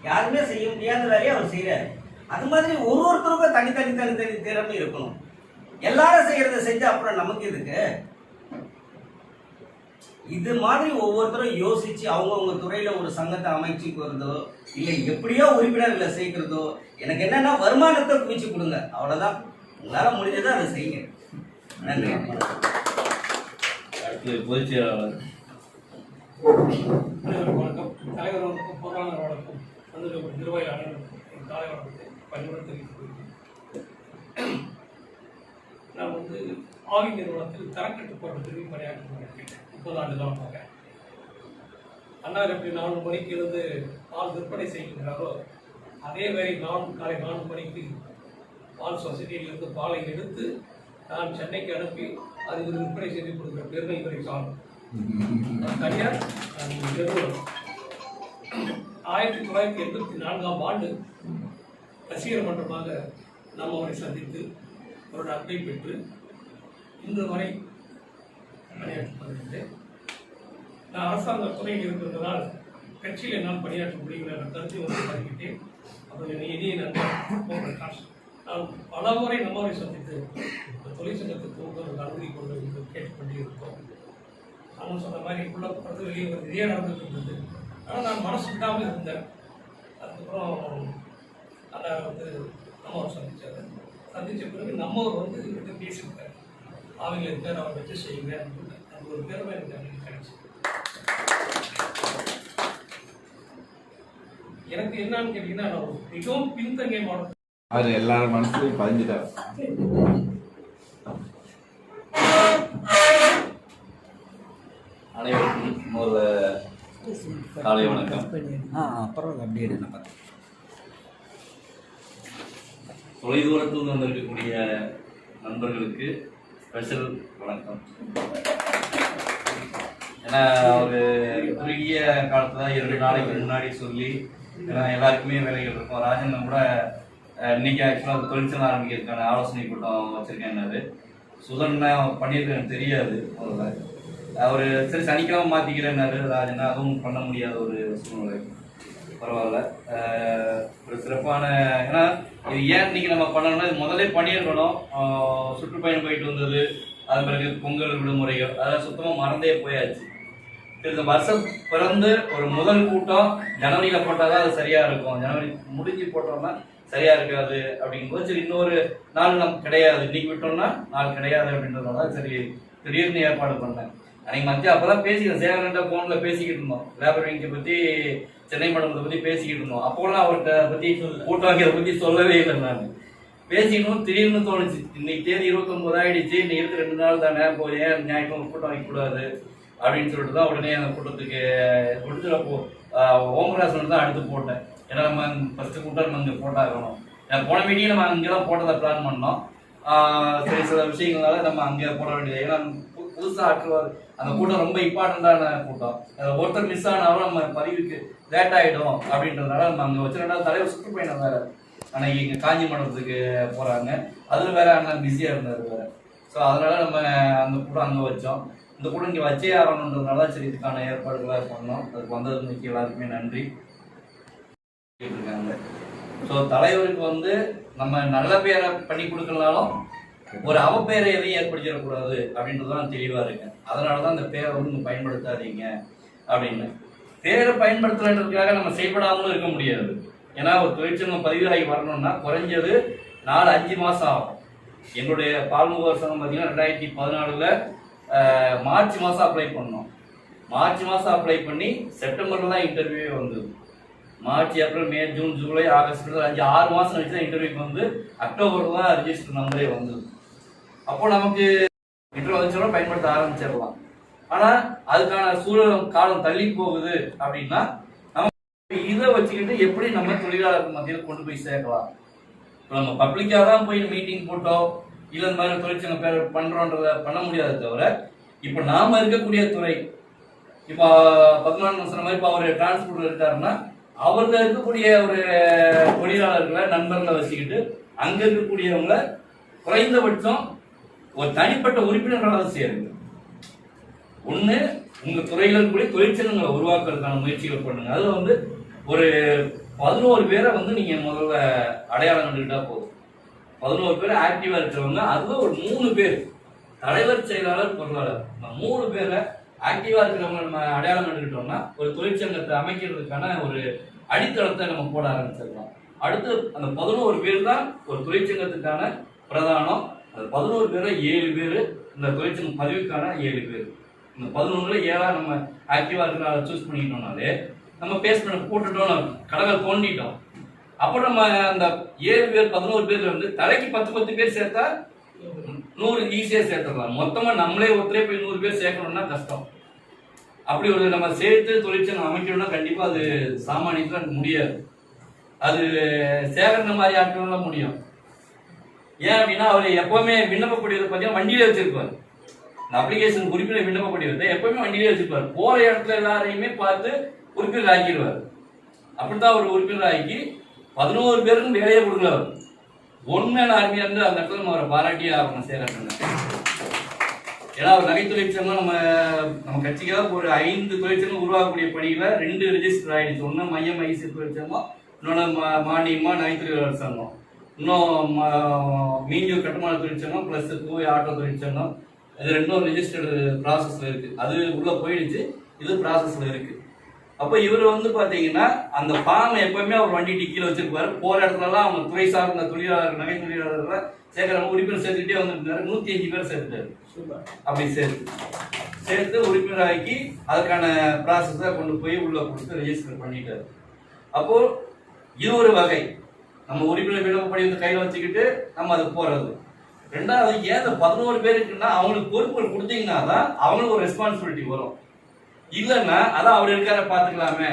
யாருமே செய்ய முடியாத வேலையை அவர் செய்யறாரு. அது மாதிரி ஒருத்தருக்கும் தனி திறமை இருக்கணும். எல்லாரும் செய்யறத செஞ்சு அப்புறம் நமக்கு எதுக்கு? இது மாதிரி ஒவ்வொருத்தரும் யோசிச்சு அவங்கவுங்க துறையில ஒரு சங்கத்தை அமைச்சுக்கிறதோ இல்லை எப்படியோ உறுப்பினர்களை சேர்க்கிறதோ, எனக்கு என்னன்னா வருமானத்தை குவிச்சு கொடுங்க, அவ்வளவுதான். உங்களால முடிஞ்சதை அதை செய்யுங்க. நன்றி. அடுத்து பொதுச் செயலாளர். வணக்கம். தலைவர் வணக்கம், பொருளாளர் வணக்கம், வந்து நிர்வாகிகள் காலை வணக்கத்தை பணிவுடன் தெரிவித்துக் கொள்கிறேன். நான் வந்து ஆவி நிறுவனத்தில் தரக்கட்டுப்பாட்டு பிரிவு பணியாற்றி கொண்டிருக்கேன். 30 ஆண்டு காலமாக அண்ணார் எப்படி 4 மணிக்கு இருந்து பால் விற்பனை செய்கின்றாரோ அதே வேலை நான் காலை 4 மணிக்கு பால் சொசைட்டியிலிருந்து பாலை எடுத்து நான் சென்னைக்கு அனுப்பி அது விற்பனை செய்து கொடுக்குற பெருமை இவரை சார்ந்தோம். தனியார் நிறுவனம் 1984ஆம் ஆண்டு ரசிகர் மன்றமாக நாம் அவரை சந்தித்து அவரோட அட்டை பெற்று இன்று வரை பணியாற்றி வருகின்றேன். நான் அரசாங்க துறையில் இருக்கின்றதால் கட்சியில் என்னால் பணியாற்ற முடியும் என்ற கருத்தை வந்து பதிவிட்டேன். அவர் இனிய நண்பர் பிரகாஷ், நான் பல முறை நம்மவரை சந்தித்து தொழிற்சங்கத்துக்கு ஒரு அனுமதி கொண்டு கேட்டுக்கொண்டே இருக்கோம். அவன் சொன்ன மாதிரி உள்ள படத்து வெளியே இதே நடந்துட்டு இருந்தது. ஆனால் நான் மனசு விடாமல் இருந்தேன். அதுக்கப்புறம் அதை வந்து நம்மவர் சந்தித்தார். சந்தித்த பிறகு நம்மவர் வந்து இவர்கிட்ட பேசியிருக்காரு. அவங்க இருக்கார், அவரை வச்சு செய்யுங்க. அந்த ஒரு பெருமை எனக்கு அன்றைக்கி கிடைச்சி. எனக்கு என்னன்னு கேட்டீங்கன்னா, நான் மிகவும் பின்தங்கிய மாவட்டம். அது எல்லாரும் மனசுலையும் பதிஞ்சுட்டார். அனைவருக்கும் ஒரு காலை வணக்கம். அப்புறம் அப்படியே பார்த்தேன். தொலைதூரத்தில் வந்திருக்கக்கூடிய நண்பர்களுக்கு ஸ்பெஷல் வணக்கம். ஏன்னா ஒரு குறுகிய காலத்தில் 2 நாளைக்கு முன்னாடி சொல்லி, ஏன்னா எல்லாருக்குமே வேலைகள் இருக்கும். ராஜன் கூட இன்னைக்கு ஆக்சுவலாக தொழிற்சங்கம் ஆரம்பிக்கிறதுக்கான ஆலோசனை கூட்டம் வச்சிருக்கேன்னாரு. சுதன் பண்ணியிருக்க எனக்கு தெரியாது. அவர் சரி சனிக்கிழமை மாற்றிக்கிறேன்னாரு ராஜன். அதுவும் பண்ண முடியாத ஒரு சூழ்நிலை. பரவாயில்ல, ஒரு சிறப்பான, ஏன்னா இது ஏன் இன்னைக்கு நம்ம பண்ணணும்னா இது முதலே பண்ணியிருக்கணும். சுற்றுப்பயணம் போயிட்டு வந்தது, அது பிறகு பொங்கல் விடுமுறைகள், அதெல்லாம் சுத்தமாக மறந்தே போயாச்சு. இந்த வருஷம் பிறந்து ஒரு முதல் கூட்டம் ஜனவரியில் போட்டால் தான் அது சரியாக இருக்கும். ஜனவரி முடிஞ்சு போட்டோம்னா சரியாக இருக்காது. அப்படிங்கும்போது சரி இன்னொரு நாள் நமக்கு கிடையாது, இன்னைக்கு விட்டோம்னா நாள் கிடையாது அப்படின்றதுனால சரி திடீர்னு ஏற்பாடு பண்ணேன். அன்னைக்கு மத்தியம் அப்போ தான் பேசிக்கிறோம், சேகரன்ட்ட ஃபோனில் பேசிக்கிட்டு இருந்தோம். லேபர் விங்கை பற்றி, சென்னை மண்டபத்தை பற்றி பேசிக்கிட்டு இருந்தோம். அப்போலாம் அவர்கிட்ட பற்றி கூட்டம் வைக்கிறத பற்றி சொல்லவே இல்லை. நான் பேசிக்கணும் திடீர்னு தோணுச்சு. இன்னைக்கு தேதி 29 ஆகிடுச்சு, இன்னைக்கு இருக்க 2 நாள் தானே, போய் ஏன் ஞாயிற்றுக்கிழமை கூட்டம் வைக்கக்கூடாது அப்படின்னு சொல்லிட்டு தான் உடனே அந்த கூட்டத்துக்கு கொடுத்து அப்போ ஓமராசன் தான் அடுத்து போட்டேன். ஏன்னா நம்ம ஃபஸ்ட்டு கூட்டம் நம்ம இங்கே போட்டாகணும். போன மீட்டிங் நம்ம அங்கே தான் போட்டதை பிளான் பண்ணோம். சரி சில விஷயங்களால நம்ம அங்கே போட வேண்டியது. ஏன்னா புதுசாக ஆக்குவார் அந்த கூட்டம் ரொம்ப இம்பார்ட்டண்ட்டான கூட்டம். ஒருத்தர் மிஸ் ஆனாலும் நம்ம பதிவுக்கு லேட் ஆகிடும் அப்படின்றதுனால நம்ம அங்கே வச்சு 2 தலைவர் சுற்றுப்பயணம் வேறு அன்னைக்கு இங்கே காஞ்சி மண்டபத்துக்கு போகிறாங்க. அதில் வேறு அண்ணன் பிஸியாக இருந்தார் வேறு. ஸோ அதனால் நம்ம அந்த கூட்டம் அங்கே வச்சோம். இந்த கூட்டம் இங்கே வச்சே ஆகணுன்றதுனால சரி இதுக்கான ஏற்பாடுகளாக பண்ணோம். அதுக்கு வந்ததுக்கு எல்லாருக்குமே நன்றி. இருக்காங்க. ஸோ தலைவருக்கு வந்து நம்ம நல்ல பேரை பண்ணி கொடுக்கலனாலும் ஒரு அவப்பேரை எதையும் ஏற்படுத்திடக்கூடாது அப்படின்றது நான் தெளிவாக இருக்கேன். அதனால தான் இந்த பேரை வந்து நீங்கள் பயன்படுத்தாதீங்க அப்படின்னு. பேரை பயன்படுத்தலைன்றதுக்காக நம்ம செயல்படாமலும் இருக்க முடியாது. ஏன்னா ஒரு தொழிற்சங்கம் பதிவாகி வரணும்னா குறைஞ்சது 4-5 மாதம் ஆகும். என்னுடைய பால்முகவர் சங்கம் பார்த்தீங்கன்னா 2014 மார்ச் மாதம் அப்ளை பண்ணோம். மார்ச் மாதம் அப்ளை பண்ணி செப்டம்பரில் தான் இன்டர்வியூவே வந்தது. மார்ச், ஏப்ரல், மே, ஜூன், ஜூலை, ஆகஸ்ட் 6 மாதம் கழிச்சு தான் இன்டர்வியூக்கு வந்து அக்டோபரில் தான் ரிஜிஸ்டர் நம்பரே வந்தது. அப்போ நமக்கு இன்டர்வியூ வந்துச்சோட பயன்படுத்த ஆரம்பிச்சிடலாம். ஆனால் அதுக்கான சூழல் காலம் தள்ளி போகுது அப்படின்னா நம்ம இதை வச்சுக்கிட்டு எப்படி நம்ம தொழிலாளர்கள் மத்தியில் கொண்டு போய் சேர்க்கலாம்? இப்போ நம்ம பப்ளிக்காக தான் போய் மீட்டிங் போட்டோம் இல்லை இந்த மாதிரி தொழிற்சங்க பேர் பண்ணுறோன்றத பண்ண முடியாத தவிர இப்போ நாம் இருக்கக்கூடிய துறை, இப்போ பத்மநாபன் சொன்ன மாதிரி இப்போ அவர் டிரான்ஸ்போர்ட்ல இருக்காருன்னா அவர்ல இருக்கக்கூடிய ஒரு தொழிலாளர்களை நண்பர்களை வச்சுக்கிட்டு அங்க இருக்கக்கூடியவங்களை குறைந்தபட்சம் ஒரு தனிப்பட்ட உறுப்பினர்களாக சேருங்க. ஒண்ணு உங்க துறையில இருக்கக்கூடிய தொழிற்சங்கங்களை உருவாக்குறதுக்கான முயற்சிகள் பண்ணுங்க. அதுல வந்து ஒரு 11 பேரை வந்து நீங்க முதல்ல அடையாளம் கண்டுக்கிட்டா போதும். 11 பேர் ஆக்டிவா இருக்கிறவங்க, அதுல ஒரு 3 பேர் தலைவர், செயலாளர், பொருளாளர், 3 பேரை ஆக்டிவா இருக்கிறவங்க நம்ம அடையாளம் கண்டுக்கிட்டோம்னா ஒரு தொழிற்சங்கத்தை அமைக்கிறதுக்கான ஒரு அடித்தளத்தை நம்ம போட ஆரம்பிச்சிடலாம். அடுத்து அந்த 11 பேர் தான் ஒரு தொழிற்சங்கத்துக்கான பிரதானம். அந்த 11 பேரை 7 பேர் இந்த தொழிற்சங்க பதிவுக்கான 7 பேர். இந்த 11ல 7 நம்ம ஆக்டிவா இருக்கிற சூஸ் பண்ணிக்கிட்டோம்னாலே நம்ம பேஸ் பண்ண போட்டுட்டோம், கடவுள் தோண்டிட்டோம். அப்போ நம்ம அந்த 7 பேர் 11 பேர்ல வந்து தலைக்கு 10 பேர் சேர்த்தா 100 ஈஸியா சேர்த்துடலாம். மொத்தமா நம்மளே ஒருத்தரே போய் 100 பேர் சேர்க்கணும்னா கஷ்டம். அப்படி ஒரு நம்ம சேர்த்து தொழிற்சங்கம் அமைக்கணும்னா கண்டிப்பா அது சாமானியத்துல முடியாது. அது சேகரண மாதிரி ஆட்கள்லாம் முடியும். ஏன் அப்படின்னா அவர் எப்பவுமே விண்ணப்ப படிவத்தை பார்த்தீங்கன்னா வண்டியிலே வச்சிருப்பார். இந்த அப்ளிகேஷன் உறுப்பினர் விண்ணப்ப படிவத்தை எப்பவுமே வண்டியிலே வச்சிருப்பார். போற இடத்துல எல்லாரையுமே பார்த்து உறுப்பினர் ஆக்கிடுவார். அப்படித்தான் ஒரு உறுப்பினர் ஆக்கி 11 பேருக்கும் வேலையை கொடுக்கல. அவர் ஒன்மேன் ஆர்மியா இருந்து அந்த இடத்துல நம்ம அவரை பாராட்டியே ஆகணும் சேகரண. ஏன்னா அவர் நகை தொழிற்சங்கம் நம்ம கட்சிக்காக ஒரு 5 தொழிற்சங்கம் உருவாக்கக்கூடிய பணியில 2 ரெஜிஸ்டர் ஆயிடுச்சு. ஒன்று மையம் ஐசி தொழிற்சங்கம், இன்னொன்று மானியமா நகை தொழிலாளர் சங்கம், இன்னும் மீஞ்சூர் கட்டுமான தொழிற்சங்கம் பிளஸ் தூய ஆட்டோ தொழிற்சங்கம். இது 2 ரெஜிஸ்டர்டு ப்ராசஸ்ல இருக்கு. அது உள்ள போயிடுச்சு, இது ப்ராசஸ்ல இருக்கு. அப்போ இவர் வந்து பாத்தீங்கன்னா அந்த ஃபார்ம் எப்பவுமே அவர் வண்டி டிக்கில வச்சிருப்பாரு. போற இடத்துலலாம் அவங்க துறை சார்ந்த தொழிலாளர், நகை தொழிலாளர்கள் சேர்க்கிற உறுப்பினர் சேர்த்துக்கிட்டே வந்துருக்காரு. 105 பேர் சேர்த்துட்டாரு. அப்படி சேர்த்து உறுப்பினர் ஆக்கி அதுக்கான ப்ராசஸை கொண்டு போய் உள்ள கொடுத்து ரெஜிஸ்டர் பண்ணிட்டாரு. அப்போ இது ஒரு வகை. நம்ம உறுப்பினர் விண்ணப்ப படிவத்தை கையில வச்சுக்கிட்டு நம்ம அது போறது. ரெண்டாவது, ஏன் 11 பேர் இருக்குன்னா அவங்களுக்கு பொறுப்புகள் கொடுத்தீங்கன்னா தான் அவங்களுக்கு ஒரு ரெஸ்பான்சிபிலிட்டி வரும். இல்லைன்னா அதான் அவர் இருக்கார பாத்துக்கலாமே,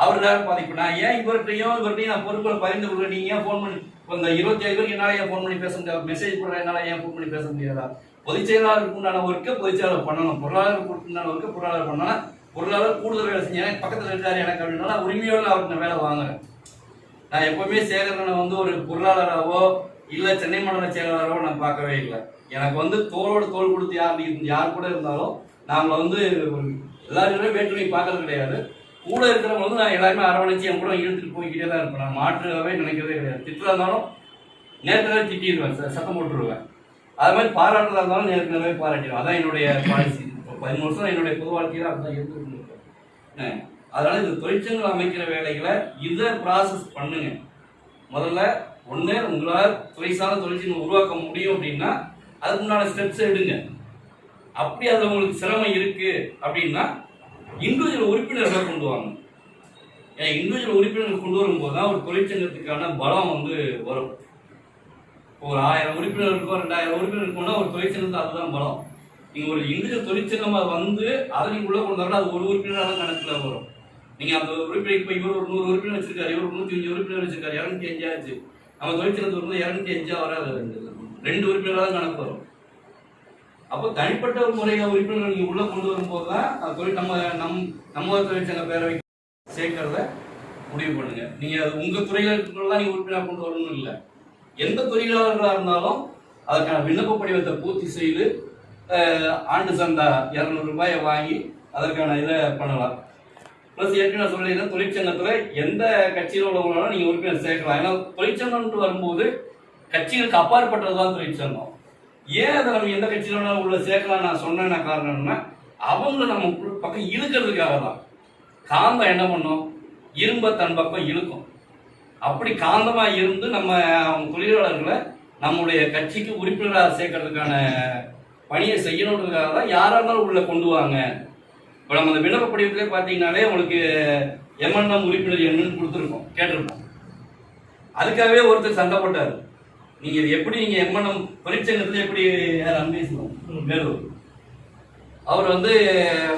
அவர் பாதிப்பா ஏன் இவர்கிட்டையும் நான் பொறுப்புகளை பகிர்ந்து கொடுக்குறேன். நீங்க ஏன் போன் பண்ணி இந்த 25 பேருக்கு என்னால ஏன் போன் பண்ணி பேச முடியாது? மெசேஜ் போடுறேன், என்னால ஏன் போன் பண்ணி பேச முடியாதா? பொதுச் செயலாளருக்கு உண்டான ஒர்க்கை பொதுச் செயலாளர் பண்ணணும், பொருளாளருக்கு உண்டான ஒர்க்கை பொருளாளர் பண்ணா, பொருளாளர் கூடுதல் வேலை செஞ்சேன் பக்கத்துல இருக்காரு எனக்கு அப்படின்னா உரிமையோட அவருக்கு நான் வேலை வாங்குறேன். நான் எப்பவுமே சேகரனை வந்து ஒரு பொருளாளராகவோ இல்ல சென்னை மண்டல செயலாளராகவோ நான் பார்க்கவே இல்லை. எனக்கு வந்து தோளோட தோல் கொடுத்து யார் கூட இருந்தாலும் நாம வந்து எல்லாருமே வேற்றுமை பார்க்கறது கிடையாது. கூட இருக்கிறவங்க வந்து நான் எல்லாருமே அரவணைச்சு என் கூட இழுத்துட்டு போய்கிட்டே தான் இருப்பேன். நான் மாற்றுவே நினைக்கிறதே கிடையாது. திட்டுறா இருந்தாலும் நேரத்திலே திட்டிடுவேன், சத்தம் போட்டுருவேன். அது மாதிரி பாராட்டுறதா இருந்தாலும் நேரத்திலே பாராட்டிடுவேன். அதான் என்னுடைய பாலிசி. 15 வருஷம் என்னுடைய பொது வாழ்க்கையில அப்படிதான் இருந்துட்டு இருக்கேன். அதனால இந்த தொழிற்சங்கங்கள் அமைக்கிற வேலைகளை இதை ப்ராசஸ் பண்ணுங்க. முதல்ல ஒண்ணு உங்களால் துறை சார்ந்த தொழிற்சங்கம் உருவாக்க முடியும் அப்படின்னா அதுக்கு முன்னாடி ஸ்டெப்ஸ் எடுங்க. அப்படி அதுல உங்களுக்கு சிரமம் இருக்கு அப்படின்னா இண்டிவிஜுவல் உறுப்பினர்களை கொண்டு வாங்க. ஏன்னா இண்டிவிஜுவல் உறுப்பினர்கள் கொண்டு வரும்போது தான் ஒரு தொழிற்சங்கத்துக்கான பலம் வந்து வரும். ஒரு 1000 உறுப்பினர் இருக்கும், 2000 உறுப்பினர் இருக்கும்னா ஒரு தொழிற்சங்கத்துக்கு அதுதான் பலம். நீங்க ஒரு இண்டிவிஜுவல் தொழிற்சங்கமா வந்து அதை நீங்க உள்ள கொண்டு வரலாம், அது ஒரு உறுப்பினராக கணக்குல வரும். நீங்க அந்த உறுப்பினர் இப்ப இவர் ஒரு 100 உறுப்பினர் வச்சிருக்காரு, இவர் 105 உறுப்பினர் வச்சிருக்காரு, 205 ஆச்சு. நம்ம தொழிற்சங்கத்துக்கு வரும்போது 205 வராது, 2 உறுப்பினராக கணக்கு வரும். அப்போ தனிப்பட்ட ஒரு முறையில உறுப்பினர்கள் நீங்க உள்ள கொண்டு வரும்போது தான் நம்ம தொழிற்சங்க பேரவை சேர்க்கிறத முடிவு பண்ணுங்க. நீங்க உங்க துறையில இருக்கிறதெல்லாம் நீங்க உறுப்பினர் கொண்டு வரணும் இல்லை. எந்த தொழிலாளர்களா இருந்தாலும் அதற்கான விண்ணப்ப படிவத்தை பூர்த்தி செய்து ஆண்டு சந்தா 200 ரூபாயை வாங்கி அதற்கான இதை பண்ணலாம். பிளஸ் ஏற்கனவே சொல்லியிருந்தேன், தொழிற்சங்கத்துல எந்த கட்சியில் உள்ளவங்களாலும் நீங்க உறுப்பினர் சேர்க்கலாம். ஏன்னா தொழிற்சங்கம்னு வரும்போது கட்சிகளுக்கு அப்பாற்பட்டதுதான் தொழிற்சங்கம். ஏன் அதை நம்ம எந்த கட்சியில உள்ள சேர்க்கலாம் நான் சொன்ன காரணம்னா அவங்கள நம்ம பக்கம் இழுக்கிறதுக்காக தான். காந்தம் என்ன பண்ணும், இரும்ப தன் பக்கம் இழுக்கும். அப்படி காந்தமா இருந்து நம்ம அவங்க தொழிலாளர்களை நம்முடைய கட்சிக்கு உறுப்பினராக சேர்க்கறதுக்கான பணியை செய்யணுன்றதுக்காக தான் யாரா இருந்தாலும் உள்ள கொண்டு வாங்க இப்போ நம்ம அந்த விண்ணப்ப படிவத்திலே பார்த்தீங்கன்னாலே உங்களுக்கு எம்என்எம் உறுப்பினர் என்னன்னு கொடுத்துருக்கோம், கேட்டிருக்கோம். அதுக்காகவே ஒருத்தர் சண்டை போட்டார். நீங்கள் இது எப்படி நீங்கள் எம்என்எம் தொழிற்சங்கத்தில் எப்படி யார் அன்பேசணும் வேலூர், அவர் வந்து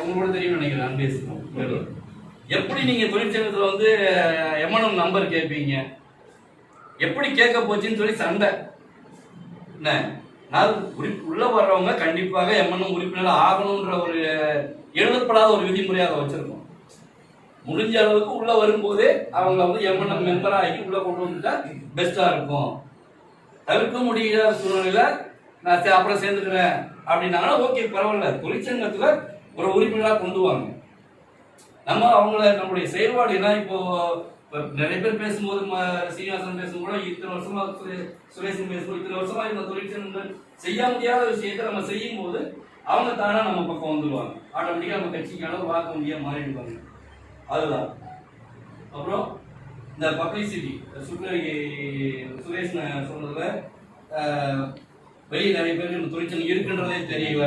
உங்களோட தெரியும் நினைக்கிறேன், அன்பேசணும் வேலூர். எப்படி நீங்கள் தொழிற்சங்கத்தில் வந்து எம்என்எம் நம்பர் கேட்பீங்க, எப்படி கேட்க போச்சுன்னு சொல்லி சண்டை. என்ன நான் உள்ள வர்றவங்க கண்டிப்பாக எம்என்எம் உறுப்பினர் ஆகணுன்ற ஒரு எழுதப்படாத ஒரு விதிமுறையாக அதை வச்சிருக்கோம். முடிஞ்ச அளவுக்கு உள்ள வரும்போதே அவங்கள வந்து எம்என்எம் மெம்பர் ஆகி உள்ள கொண்டு வந்துட்டா பெஸ்டா இருக்கும். தவிர்க்க முடியாத சூழ்நிலையில நான் அப்புறம் சேர்ந்துக்கிறேன் அப்படின்னாங்கன்னா ஓகே பரவாயில்ல, தொழிற்சங்கத்துல ஒரு உறுப்பினராக கொண்டு வாங்க. நம்ம அவங்கள நம்மளுடைய செயல்பாடு என்ன, இப்போ நிறைய பேர் பேசும்போது சீனிவாசன் பேசும்போது இத்தனை வருஷமா சுரேஷன் பேசும்போது இத்தனை வருஷமா இந்த தொழிற்சங்கங்கள் செய்ய முடியாத விஷயத்தை நம்ம செய்யும் போது அவங்க தானே நம்ம பக்கம் வந்துடுவாங்க. ஆட்டோமேட்டிக்கா நம்ம கட்சிக்கான வாக்கு வங்கியா மாறிடுவாங்க. அதுதான். அப்புறம் இந்த பப்ளிசிட்டி சுரேஷ் சொன்னதுல வெளியே நிறைய பேருக்கு இந்த தொழிற்சங்கம் இருக்குன்றதே தெரியல,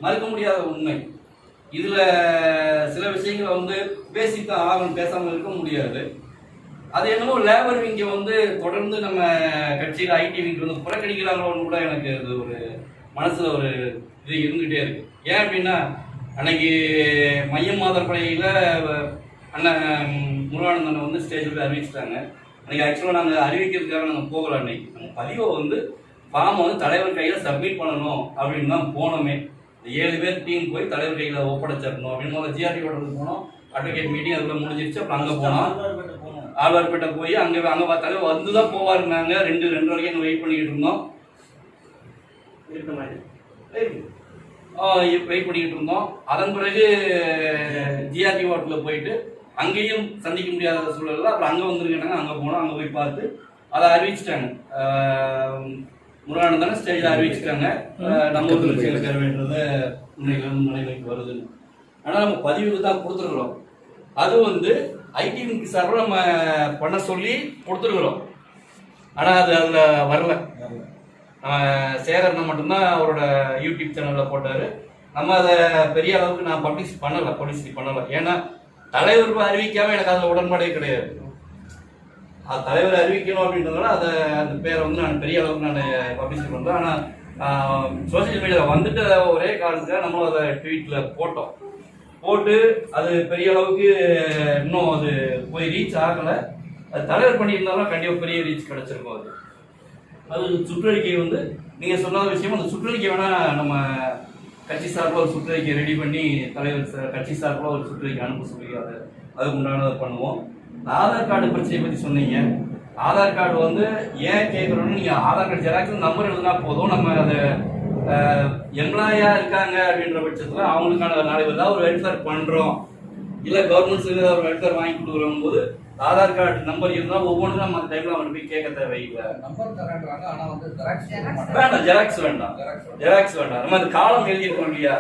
மறுக்க முடியாத உண்மை. இதுல சில விஷயங்களை வந்து பேசித்தான் ஆகணும், பேசாம இருக்க முடியாது. அது என்னமோ லேபர் விங்க வந்து தொடர்ந்து நம்ம கட்சியில் ஐடி விங்க வந்து புறக்கணிக்கிறாங்களோன்னு கூட எனக்கு அது ஒரு மனசுல ஒரு இது இருந்துகிட்டே இருக்கு. ஏன் அப்படின்னா அன்னைக்கு மையம் மாதப்படையில அண்ணன் முருகானந்தனை வந்து ஸ்டேஜில் அறிவிச்சிட்டாங்க. அன்னைக்கு ஆக்சுவலாக நாங்கள் அறிவிக்கிறதுக்காக நாங்கள் போகல. அன்னைக்கு நம்ம பதிவை வந்து ஃபார்மை வந்து தலைவர் கையில் சப்மிட் பண்ணணும் அப்படின்னு தான் போனோமே. 7 பேர் டீம் போய் தலைவர் கையில் ஒப்படைச்சிடணும் அப்படின்னு முதல்ல ஜிஆர்டி ஓட்டத்துக்கு போனோம். அட்வொகேட் மீட்டிங் அதில் முடிஞ்சிருச்சு. அப்புறம் அங்கே போனோம், ஆழ்வார்பேட்டை போய் அங்கே பார்த்தாலே வந்து தான் போவாருனாங்க. 2 வரைக்கும் அங்கே வெயிட் பண்ணிக்கிட்டு இருந்தோம். வெயிட் பண்ணிக்கிட்டு இருந்தோம். அதன் பிறகு ஜிஆர்டி ஓட்டில் போயிட்டு அங்கேயும் சந்திக்க முடியாத சூழலில் அப்புறம் அங்கே வந்துருக்காங்க. அங்கே போனோம், அங்கே போய் பார்த்து அதை அறிவிச்சிட்டாங்க. முருகானந்தனை ஸ்டேஜில் அறிவிச்சிட்டாங்க. நம்ம ஊர் விஷயங்கள் பெற வேண்டியது நடைமுறைக்கு வருதுன்னு. ஆனால் நம்ம பதிவுக்கு தான் கொடுத்துருக்குறோம். அது வந்து ஐடி சார்பில் நம்ம பண்ண சொல்லி கொடுத்துருக்குறோம். ஆனால் அது அதில் வரல. சேகரனை மட்டும்தான் அவரோட யூடியூப் சேனலில் போட்டார். நம்ம அதை பெரிய அளவுக்கு நான் பப்ளிசிட்டி பண்ணலை. ஏன்னா தலைவர் அறிவிக்காமல் எனக்கு அதில் உடன்பாடே கிடையாது. அது தலைவர் அறிவிக்கணும் அப்படின்றதுனால அதை அந்த பேரை வந்து நான் பெரிய அளவுக்கு நான் பப்ளிசிட்டி பண்ணுறேன். ஆனால் சோசியல் மீடியாவில் வந்துட்டு ஒரே காரணத்துக்காக நம்மளும் அதை ட்வீட்டில் போட்டு அது பெரிய அளவுக்கு இன்னும் அது போய் ரீச் ஆகலை. அது தலைவர் பண்ணியிருந்தாலும் கண்டிப்பாக பெரிய ரீச் கிடச்சிருக்கும். அது சுற்றறிக்கை வந்து நீங்கள் சொன்ன விஷயம், அந்த சுற்றறிக்கை வேணால் நம்ம கட்சி சார்பில் ஒரு சுற்றறிக்கை ரெடி பண்ணி தலைவர் கட்சி சார்பில் ஒரு சுற்றறிக்கை அனுப்ப சொல்லி அதுக்கு உண்டானதை பண்ணுவோம். ஆதார் கார்டு பிரச்சனையை பற்றி சொன்னீங்க. ஆதார் கார்டு வந்து ஏன் கேட்குறோன்னு, நீங்கள் ஆதார் கார்டு ஜெராக்ஸ் நம்பர் எழுதுனா போதும். நம்ம அதை எம்ப்ளாயாக இருக்காங்க அப்படின்ற பட்சத்தில் அவங்களுக்கான நாளைக்கு ஏதாவது ஒரு வெல்ஃபேர் பண்ணுறோம், இல்லை கவர்மெண்ட் சைடு ஏதாவது ஒரு வெல்ஃபேர் வாங்கி கொடுக்குறோம் போது ஆதார் கார்டு நம்பர் இருந்தால் ஒவ்வொன்றும் நம்ம அந்த டைமில் அவங்க போய் கேட்க தேவையில்லை. நம்பர் தரேன்றாங்க, ஆனால் வந்து வேண்டாம், ஜெராக்ஸ் வேண்டாம். நம்ம அந்த காலம் எழுதியிருக்கோம் இல்லையா,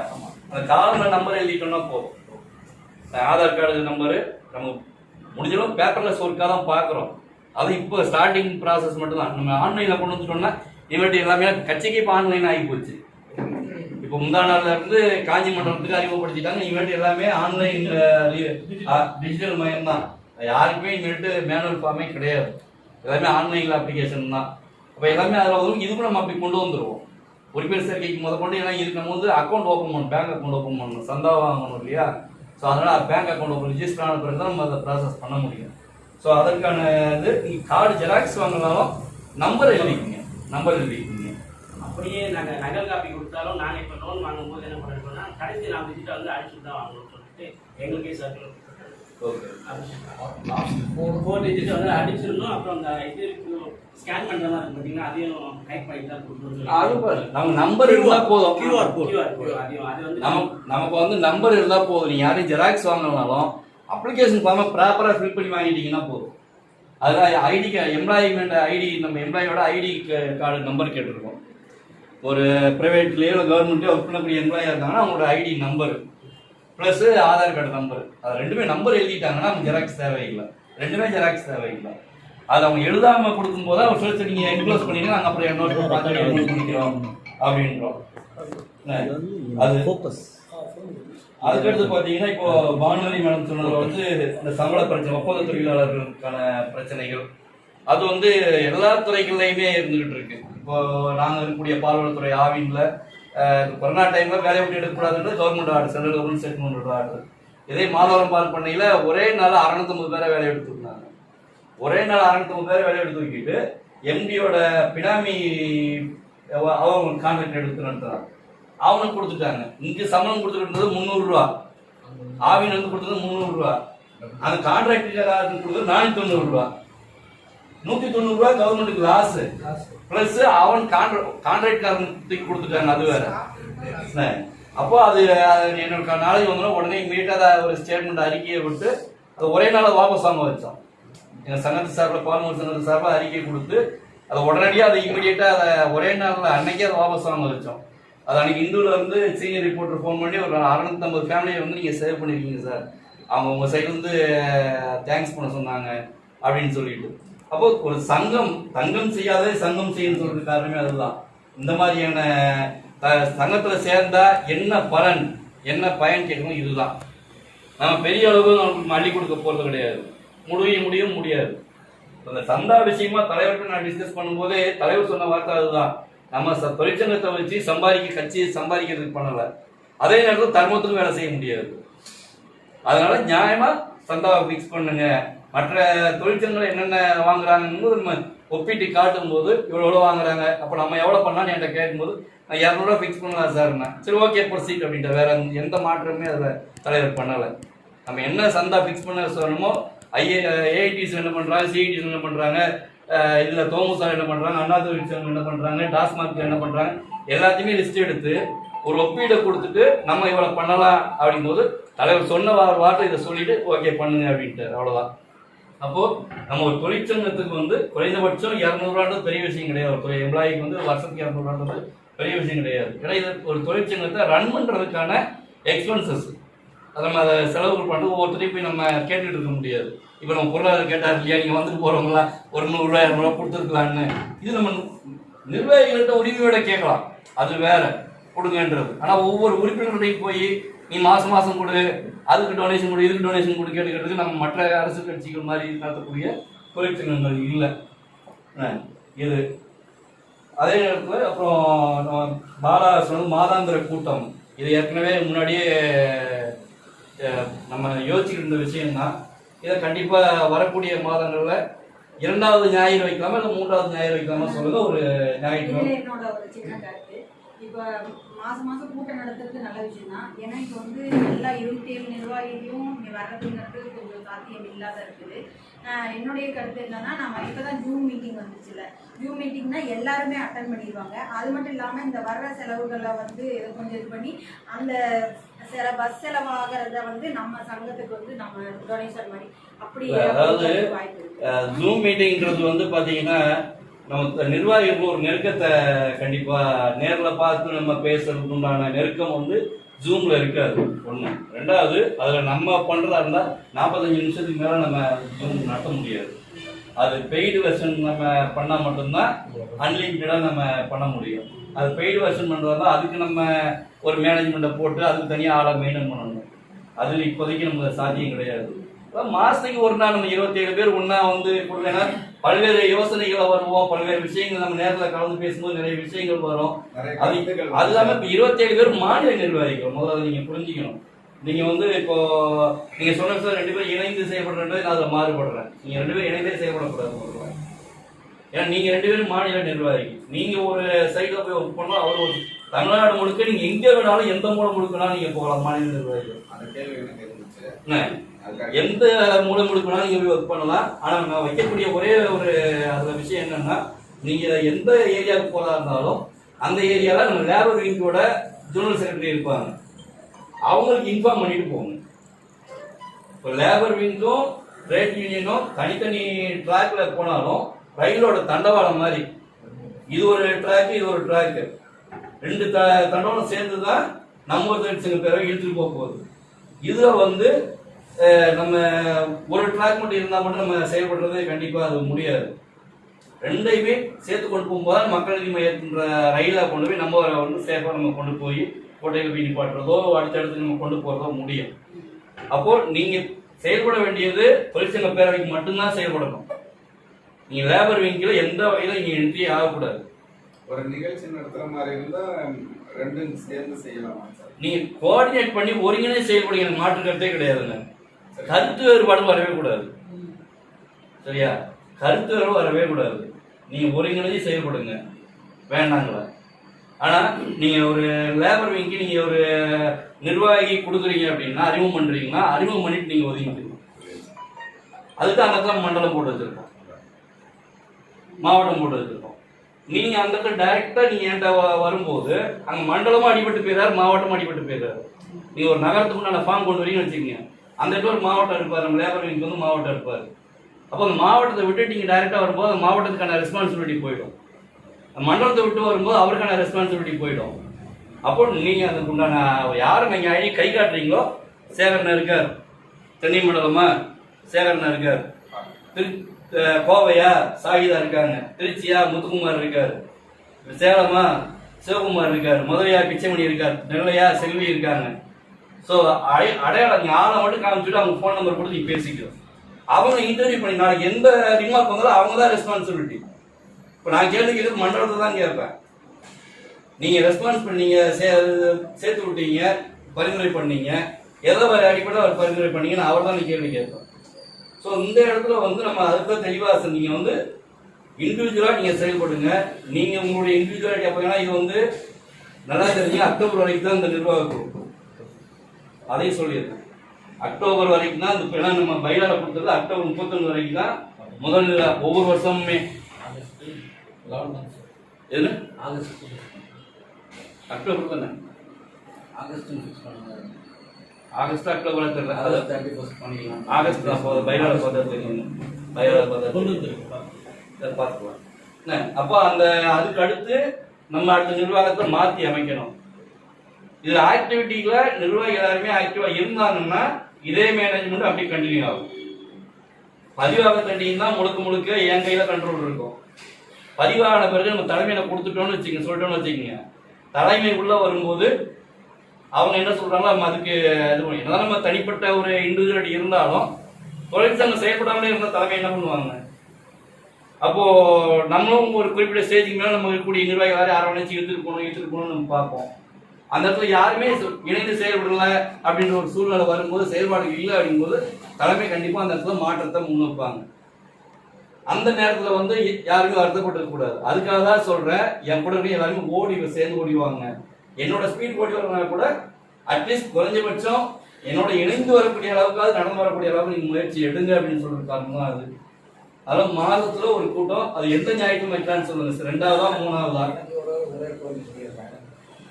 அந்த காலம்ல நம்பர் எழுதிட்டோம்னா போதும். ஆதார் கார்டு நம்பரு நம்ம முடிஞ்சளவு பேப்பர்லெஸ் ஒர்க்காக தான் பார்க்குறோம். அது இப்போ ஸ்டார்டிங் ப்ராசஸ் மட்டும் தான். நம்ம ஆன்லைனில் கொண்டு வந்துட்டோம்னா இவர்கிட்ட எல்லாமே கட்சிக்கு இப்போ ஆன்லைன் ஆகி போச்சு. இப்போ முந்தா நாள்ல இருந்து காஞ்சி மண்டலத்துக்கு அறிமுகப்படுத்திட்டாங்க. இவர்கிட்ட எல்லாமே ஆன்லைன் டிஜிட்டல் மயம் தான். யாருக்குமே இவர்கிட்ட மேனுவல் ஃபார்மே கிடையாது. எல்லாமே ஆன்லைனில் அப்ளிகேஷன் தான். அப்போ எல்லாமே அதில் வந்து இதுக்கும் நம்ம அப்படி கொண்டு வந்துடுவோம். உறுப்பினர் சேர்க்கைக்கு கொண்டு ஏன்னா இதுக்கு நம்ம வந்து அக்கௌண்ட் ஓப்பன் பண்ணணும், பேங்க் அக்கௌண்ட் ஓப்பன் பண்ணணும், சந்தா வாங்கணும் இல்லையா. ஸோ அதனால் பேங்க் அக்கௌண்ட் ஓப்பன் ரிஜிஸ்டர் ஆன பிறகு தான் நம்ம அதை ப்ராசஸ் பண்ண முடியும். ஸோ அதற்கான இது நீங்கள் கார்டு ஜெராக்ஸ் வாங்கினாலும் நம்பர் எழுதிக்கிங்க. அப்படியே நாங்கள் நகல் காப்பி கொடுத்தாலும் நாங்கள் இப்போ லோன் வாங்கும்போது என்ன பண்ணிருக்கோம்னா கடைசி நான் விசிட்டை வந்து அடிச்சுட்டு தான் வாங்கணும்னு சொல்லிட்டு எங்களுக்கே சர்க்கிள் ஃபோர் டிஜிட் வந்து அடிச்சிடணும். அப்புறம் அந்த இது ஸ்கேன் பண்ணுற மாதிரி இருக்கு பார்த்தீங்கன்னா அதையும் டைப் பண்ணி தான் கொடுக்கணும். நம்ம நம்பர் இருந்தால் போதும். கியூஆர் கோட் அது வந்து நமக்கு வந்து நம்பர் இருந்தால் போதும். நீங்கள் யாரையும் ஜெராக்ஸ் வாங்கினாலும் அப்ளிகேஷன் ஃபார்மை ப்ராப்பராக ஃபில் பண்ணி வாங்கிட்டீங்கன்னா போதும். அதுதான் ஐடி எம்ப்ளாய்மெண்ட் ஐடி, நம்ம எம்ப்ளாயோட ஐடி கார்டு நம்பர் கேட்டிருக்கோம். ஒரு ப்ரைவேட்லேயோ இல்லை கவர்மெண்ட்லேயோ ஒர்க் பண்ணக்கூடிய எம்ப்ளாயாக இருந்தாங்கன்னா அவங்களோட ID number plus Aadhaar card number, அது ரெண்டுமே நம்பர் எழுதிட்டாங்கன்னா அவங்க ஜெராக்ஸ் தேவையில்லை. அது அவங்க எழுதாமல் கொடுக்கும்போது அவர் சொல்லி நீங்கள் என்க்ளோஸ் பண்ணிங்கன்னா நாங்கள் அப்புறம் என்னோட பார்த்து பண்ணிக்கிறோம் அப்படின்றோம். அது ஃபோக்கஸ் அதுக்கடுத்து பார்த்தீங்கன்னா இப்போ பானுமதி மேடம் சொன்னது வந்து இந்த சம்பள பிரச்சனை, ஒப்பந்த தொழிலாளர்களுக்கான பிரச்சனைகள் அது வந்து எல்லா துறைகள்லையுமே இருந்துகிட்டு இருக்கு. இப்போ நாங்கள் இருக்கக்கூடிய பால்வளத்துறை ஆவின்ல கொரோனா டைம்ல வேலையை விட்டு எடுக்கக்கூடாதுன்றது government order, central government state government order. இதே மாதவரம் பால் பண்ணையில ஒரே நாள் 650 பேரை வேலையை எடுத்துருந்தாங்க. ஒரே நாள் 650 பேரை வேலையை எடுத்து வைக்கிட்டு எம்டியோட பினாமி அவங்க கான்ட்ராக்ட் எடுத்து நடத்துறாங்க, அவனுக்கு கொடுத்துட்டாங்க. இங்க சம்பளம் கொடுத்துக்கிட்டு 300 ரூபா, ஆவின் வந்து கொடுத்தது 300 ரூபா, அந்த கான்ட்ராக்டருக்கு கொடுத்தது 490 ரூபா. 190 ரூபா கவர்மெண்ட்டுக்கு லாஸ். பிளஸ் அவன் கான்ட்ராக்டருக்கு கொடுத்துட்டாங்க, அது வேற. அப்போ அது என்னோட நாளைக்கு வந்தோம், உடனே இமீடியட்டா ஒரு ஸ்டேட்மெண்ட் அறிக்கையை விட்டு அதை ஒரே நாள் வாபஸ் வாங்க வச்சோம். எங்கள் சங்கத்து சார்பில், பால்மூர் சங்கத்து சார்பில் அறிக்கை கொடுத்து அதை உடனடியாக அதை இமீடியட்டாக அதை ஒரே நாளில் அன்னைக்கே அதை வாபஸ் வாங்க வச்சோம். அது அன்னைக்கு இந்துவில் வந்து சீனியர் ரிப்போர்ட்டர் ஃபோன் பண்ணி ஒரு 650 ஃபேமிலியை வந்து நீங்கள் சேவ் பண்ணியிருக்கீங்க சார், அவங்க உங்கள் சைட்லேருந்து தேங்க்ஸ் பண்ண சொன்னாங்க அப்படின்னு சொல்லிட்டு. அப்போ ஒரு சங்கம் தங்கம் செய்யாதே சங்கம் செய்யணும்னு சொல்றது காரணமே அதுதான். இந்த மாதிரியான சங்கத்துல சேர்ந்தா என்ன பலன், என்ன பயன் கேட்கணும், இதுதான். நம்ம பெரிய அளவு நமக்கு அள்ளி கொடுக்க போறது கிடையாது, முடியும் முடியாது. அந்த சந்தா விஷயமா தலைவர்கிட்ட நான் டிஸ்கஸ் பண்ணும்போதே தலைவர் சொன்ன வார்த்தை அதுதான், நம்ம தொழிற்சங்கத்தை வச்சு கட்சியை சம்பாதிக்கிறதுக்கு பண்ணல, அதே நேரத்தில் தர்மத்துக்கும் வேலை செய்ய முடியாது. அதனால நியாயமா சந்தாவை ஃபிக்ஸ் பண்ணுங்க. மற்ற தொழிற்சங்கங்கள் என்னென்ன வாங்குறாங்கன்னு நம்ம ஒப்பிட்டு காட்டும் போது இவ்வளோ வாங்குறாங்க, அப்போ நம்ம எவ்வளோ பண்ணலான்னு என்கிட்ட கேட்கும்போது நான் 200 ரூபா ஃபிக்ஸ் பண்ணலாம் சார்ண்ணா. சரி ஓகே ப்ரொசீட் அப்படின்ட்டு வேற எந்த மாற்றமே அதில் தலைவர் பண்ணலை. நம்ம என்ன சந்தா ஃபிக்ஸ் பண்ண சொல்லணுமோ, ஏஐடிஸ் என்ன பண்ணுறாங்க, சிஐடிஸ் என்ன பண்ணுறாங்க, இதில் தோமுசார் என்ன பண்ணுறாங்க, அண்ணா தொழிற்சங்கம் என்ன பண்ணுறாங்க, டாஸ்மார்க் என்ன பண்ணுறாங்க, எல்லாத்தையுமே லிஸ்ட் எடுத்து ஒரு ஒப்பீடை கொடுத்துட்டு நம்ம இவ்வளோ பண்ணலாம் அப்படிங்கும்போது தலைவர் சொன்ன வார்த்தை இதை சொல்லிட்டு ஓகே பண்ணுங்க அப்படின்ட்டு, அவ்வளோதான். அப்போ நம்ம ஒரு தொழிற்சங்கத்துக்கு வந்து குறைந்தபட்சம் 200 ரூபான்றது பெரிய விஷயம் கிடையாது. ஒரு எம்ப்ளாய்க்கு வந்து வருஷத்துக்கு 200 ரூபான்றது பெரிய விஷயம் கிடையாது. ஏன்னா இது ஒரு தொழிற்சங்கத்தை ரன் பண்ணுறதுக்கான எக்ஸ்பென்சஸ், அதை நம்ம அதை செலவுகள் பண்ணுறது ஒவ்வொருத்தரையும் போய் நம்ம கேட்டுக்கிட்டு இருக்க முடியாது. இப்போ நம்ம பொருளாதாரம் கேட்டார் இல்லையா, நீங்கள் வந்துட்டு போகிறவங்களா ஒரு 100 ரூபா 200 ரூபா கொடுத்துருக்கலான்னு, இது நம்ம நிர்வாகிகள்கிட்ட உரிமையோட கேட்கலாம், அது வேற கொடுங்கன்றது. ஆனால் ஒவ்வொரு உறுப்பினர்களையும் போய் நீ மாதம் கொடு, அதுக்கு டொனேஷன் கொடு, இதுக்கு டொனேஷன் கொடு கேட்டுக்கிறதுக்கு நம்ம மற்ற அரசு கட்சிகள் மாதிரி நடத்தக்கூடிய தொழிற்சங்கங்கள் இல்லை இது. அதே நேரத்தில் அப்புறம் பாலா சொன்னது மாதாந்திர கூட்டம், இது ஏற்கனவே முன்னாடியே நம்ம யோசிச்சுக்கிட்டு இருந்த விஷயம்தான். இதை கண்டிப்பாக வரக்கூடிய மாதங்களில் 2வது ஞாயிறு வைக்கலாமா இல்லை 3வது ஞாயிறு வைக்கலாமா சொல்லுங்க. ஒரு ஞாயிற்றுக்கிழமை என்னோட ஒரு சின்ன கருத்து, இப்போ மாதம் கூட்டம் நடத்துறது நல்ல விஷயம் தான். ஏன்னா இப்போ வந்து எல்லா 27 நிர்வாகிகளும் வர்றதுங்கிறது கொஞ்சம் சாத்தியம் இல்லாத இருக்குது. என்னுடைய கருத்து என்னன்னா, நம்ம இப்போ தான் ஜூம் மீட்டிங் வந்துச்சுல, ஜூம் மீட்டிங்னா எல்லாருமே அட்டன் பண்ணிடுவாங்க. அது மட்டும் இல்லாமல் இந்த வர்ற செலவுகளை வந்து கொஞ்சம் இது பண்ணி அந்த பஸ் செலவாகிறத வந்து நம்ம சங்கத்துக்கு வந்து நம்ம டொனேஷன் மாதிரி அப்படி அதாவது ஜூம் மீட்டிங்கிறது வந்து பார்த்தீங்கன்னா நம்ம நிர்வாகிகள் ஒரு நெருக்கத்தை கண்டிப்பாக நேரில் பார்த்து நம்ம பேசுறதுக்கு உண்டான நெருக்கம் வந்து ஜூமில் இருக்காது. ஒன்று. 2வது, அதில் நம்ம பண்ணுறதா இருந்தால் 45 நிமிஷத்துக்கு மேலே நம்ம ஜூம் நடத்த முடியாது. அது பெய்டு வெர்ஷன் நம்ம பண்ணால் மட்டும்தான் அன்லிமிட்டடாக நம்ம பண்ண முடியும். அது பெய்டு வெர்ஷன் பண்ணுறதா அதுக்கு நம்ம ஒரு மேனேஜ்மெண்ட்டை போட்டு அதுக்கு தனியாக ஆளை மெயின்டைன் பண்ணணும். அது இப்போதைக்கு நமக்கு சாத்தியம் கிடையாது. மாதத்துக்கு ஒரு நாள் நம்ம 27 பேர் ஒன்றா வந்து கொடுக்கனா பல்வேறு யோசனைகளை வருவோம், பல்வேறு விஷயங்கள் நம்ம நேரத்தில் கலந்து பேசும்போது நிறைய விஷயங்கள் வரும். அது இல்லாமல் இப்போ 27 பேர் மாநில நிர்வாகிகள், முதல்ல நீங்கள் புரிஞ்சுக்கணும். நீங்கள் வந்து இப்போ நீங்கள் சொன்ன சார் 2 பேரும் இணைந்து செய்யப்படுறது, நான் அதில் மாறுபடுறேன். நீங்கள் 2 பேரும் இணைந்தே செய்யப்படக்கூடாது. ஏன்னா நீங்கள் 2 பேரும் மாநில நிர்வாகிகள், நீங்கள் ஒரு சைடில் போய் ஒர்க் பண்ணலாம், அவர் ஒரு தமிழ்நாடு முழுக்க நீங்கள் எங்கே வேணாலும் எந்த மூலம் முழுக்கனாலும் நீங்கள் போகலாம் மாநில நிர்வாகிகள். அந்த கேள்வி எனக்கு இருந்துச்சு. எந்த மூலம் முழுக்கனாலும் நீங்கள் போய் ஒர்க் பண்ணலாம். ஆனால் நான் வைக்கக்கூடிய ஒரே ஒரு அதில் விஷயம் என்னன்னா, நீங்கள் எந்த ஏரியாவுக்கு போகிறதா இருந்தாலும் அந்த ஏரியாவில் நம்ம லேபர் விங்கோட ஜெனரல் செக்ரட்டரி இருப்பாங்க, அவங்களுக்கு இன்ஃபார்ம் பண்ணிட்டு போகணும். இப்போ லேபர் விங்கும் ட்ரேட் யூனியனும் தனித்தனி ட்ராக்ல போனாலும் ரயிலோட தண்டவாளம் மாதிரி, இது ஒரு ட்ராக்கு இது ஒரு ட்ராக்கு, 2 தண்டவாளம் சேர்ந்து தான் நம்ம ஒரு தொழிற்சங்க பேரை இழுத்துட்டு போக போகுது. இதில் வந்து நம்ம ஒரு ட்ராக் மட்டும் இருந்தால் மட்டும் நம்ம செயல்படுறது கண்டிப்பாக அது முடியாது. 2யுமே சேர்த்து கொண்டு போகும்போது மக்கள் நீதி மையத்தின்ற ரயிலை கொண்டு போய் நம்ம வந்து சேஃபாக நம்ம கொண்டு போய் கோட்டையில் போய் நிப்பாட்டுறதோ அடுத்தடுத்து நம்ம கொண்டு போகிறதோ முடியும். அப்போ நீங்கள் செயல்பட வேண்டியது தொழிற்சங்க பேரவைக்கு மட்டும்தான் செயல்படணும். நீங்கள் லேபர் விங்கில் எந்த வகையில் நீங்கள் என்ட்ரி ஆகக்கூடாது. ஒரு நிகழ்ச்சி நடத்துகிற மாதிரி இருந்தால் ரெண்டும் சேர்ந்து செய்யலாமா சார்? நீங்கள் கோஆர்டினேட் பண்ணி ஒருங்கிணைந்து செயல்படுங்க, எனக்கு மாற்று கருத்தே கிடையாதுங்க. கருத்து வேறுபாடு வரவே கூடாது. சரியா? கருத்து வேறு வரவே கூடாது. நீங்கள் ஒருங்கிணைந்து செயல்படுங்க, வேண்டாங்களா? ஆனால் நீங்கள் ஒரு லேபர் விங்க்கு நீங்கள் ஒரு நிர்வாகி கொடுக்குறீங்க அப்படின்னா, அறிமுகம் பண்ணுறீங்கன்னா அறிமுகம் பண்ணிட்டு நீங்கள் ஒதுங்கிக்கணும். அதுக்கு அந்த இடத்துல மண்டலம் போட்டு வச்சுருக்கோம், மாவட்டம் போட்டு வச்சுருக்கோம். நீங்கள் அந்த இடத்துல டைரெக்டாக நீங்கள் என்கிட்ட வரும்போது அங்கே மண்டலமும் அடிபட்டு போயிடாரு, மாவட்டமும் அடிபட்டு போயிடாரு. நீங்கள் ஒரு நகரத்துக்கு உண்டான ஃபார்ம் கொண்டு வரீங்கன்னு வச்சுக்கோங்க, அந்த இடத்துல ஒரு மாவட்டம் இருப்பார், நம்ம லேபர் விங்க்கு வந்து மாவட்டம் இருப்பார். அப்போ அந்த மாவட்டத்தை விட்டு நீங்கள் டைரெக்டாக வரும்போது அந்த மாவட்டத்துக்கான ரெஸ்பான்சிபிலிட்டி போயிடும். மண்டலத்தை விட்டு வரும்போது அவருக்கான ரெஸ்பான்சிபிலிட்டி போயிடும். அப்போ நீங்கள் அதுக்கு உண்டான யாரை நீங்கள் ஐடி கை காட்டுறீங்களோ, சேகரன் இருக்கார், தென்னை மண்டலமா சேகரன் இருக்கார், கோவையா சாகிதா இருக்காங்க, திருச்சியா முத்துக்குமார் இருக்கார், சேலமா சிவகுமார் இருக்கார், மதுரையா பிச்சைமணி இருக்கார், நெல்லையா செல்வி இருக்காங்க. ஸோ அடையாளம் நீங்கள் ஆளை மட்டும் காமிச்சுட்டு அவங்க ஃபோன் நம்பர் கொடுத்து நீங்கள் பேசிக்கிறோம். அவங்க இன்டர்வியூ பண்ணி நாளைக்கு எந்த ரிமார்க் வந்தாலும் அவங்க தான் ரெஸ்பான்சிபிலிட்டி. இப்போ நான் கேள்வி கேட்குறது மண்டலத்தை தான் கேட்பேன். நீங்கள் ரெஸ்பான்ஸ் பண்ணீங்க, சேர்த்து விட்டீங்க, பரிந்துரை பண்ணீங்க, எதை அடிப்படையில் அவர் பரிந்துரை பண்ணீங்கன்னு அவர் தான் கேள்வி கேட்பேன். ஸோ இந்த இடத்துல வந்து நம்ம அதுக்கு தெளிவாக நீங்கள் வந்து இண்டிவிஜுவலாக நீங்கள் செயல்படுங்க. நீங்கள் உங்களுடைய இண்டிவிஜுவாலிட்டி அப்போனா இது வந்து நல்லா தெரிஞ்சு அக்டோபர் வரைக்கும் தான் இந்த நிர்வாகம் கொடுக்கும். அதையும் சொல்லியிருக்கேன், அக்டோபர் வரைக்கும் தான் இந்த ஏன்னா நம்ம பைலால கொடுத்தது அக்டோபர் 31 வரைக்கும் தான் முதல் ஒவ்வொரு வருஷமுமே. எது அக்டோபர் தானே, ஆகஸ்ட் அக்டோபர் தெரியல, ஆகஸ்ட் தான் போதும். பைலால பார்த்தா தெரியும், பைலால பார்த்தா பார்த்துக்கலாம். அப்போ அந்த அதுக்கு அடுத்து நம்ம அடுத்த நிர்வாகத்தை மாற்றி அமைக்கணும். இதில் ஆக்டிவிட்டியில் நிர்வாகி எல்லாருமே ஆக்டிவாக இருந்தாங்கன்னா இதே மேனேஜ்மெண்ட் அப்படி கண்டினியூ ஆகும். பதிவாக தண்டியும் தான் முழுக்க முழுக்க என் கையில் கண்ட்ரோல் இருக்கும். பதிவான பிறகு நம்ம தலைமையில கொடுத்துட்டோம்னு வச்சுக்கோங்க, சொல்லிட்டோம்னு வச்சுக்கோங்க, தலைமை உள்ள வரும்போது அவங்க என்ன சொல்றாங்களோ நம்ம அதுக்கு இது பண்ணி என்னதான் நம்ம தனிப்பட்ட ஒரு இண்டிவிஜுவலிட்டி இருந்தாலும் தொழிற்சங்கம் செயல்படாமலே இருந்த தலைமை என்ன பண்ணுவாங்க. அப்போ நம்மளும் ஒரு குறிப்பிட்ட ஸ்டேஜுக்கு மேலே நம்ம இருக்கக்கூடிய நிர்வாகிகள் யாரை நினைச்சு இழுத்துட்டு போகணும்னு நம்ம பார்ப்போம். அந்த இடத்துல யாருமே இணைந்து செயல்படல அப்படின்ற ஒரு சூழ்நிலை வரும்போது, செயல்பாடு இல்லை அப்படிங்கும்போது தலைமை கண்டிப்பாக அந்த இடத்துல மாற்றத்தை முன்வைப்பாங்க. அந்த நேரத்தில் வந்து யாருமே வருத்தப்பட்டு கூடாது. அதுக்காக தான் சொல்கிறேன், என் கூட எல்லாருமே சேர்ந்து ஓடிவாங்க. என்னோட ஸ்பீட் ஓடி வரனா கூட அட்லீஸ்ட் குறைஞ்சபட்சம் என்னோட இணைந்து வரக்கூடிய அளவுக்காவது நடந்து வரக்கூடிய அளவுக்கு நீங்கள் முயற்சி எடுங்க அப்படின்னு சொல்கிற காரணம் தான் அது. அதெல்லாம் மாதத்தில் ஒரு கூட்டம், அது எந்த ஞாயிற்று வைக்கலான்னு சொல்லுங்க சார், 2வதா 3வதா?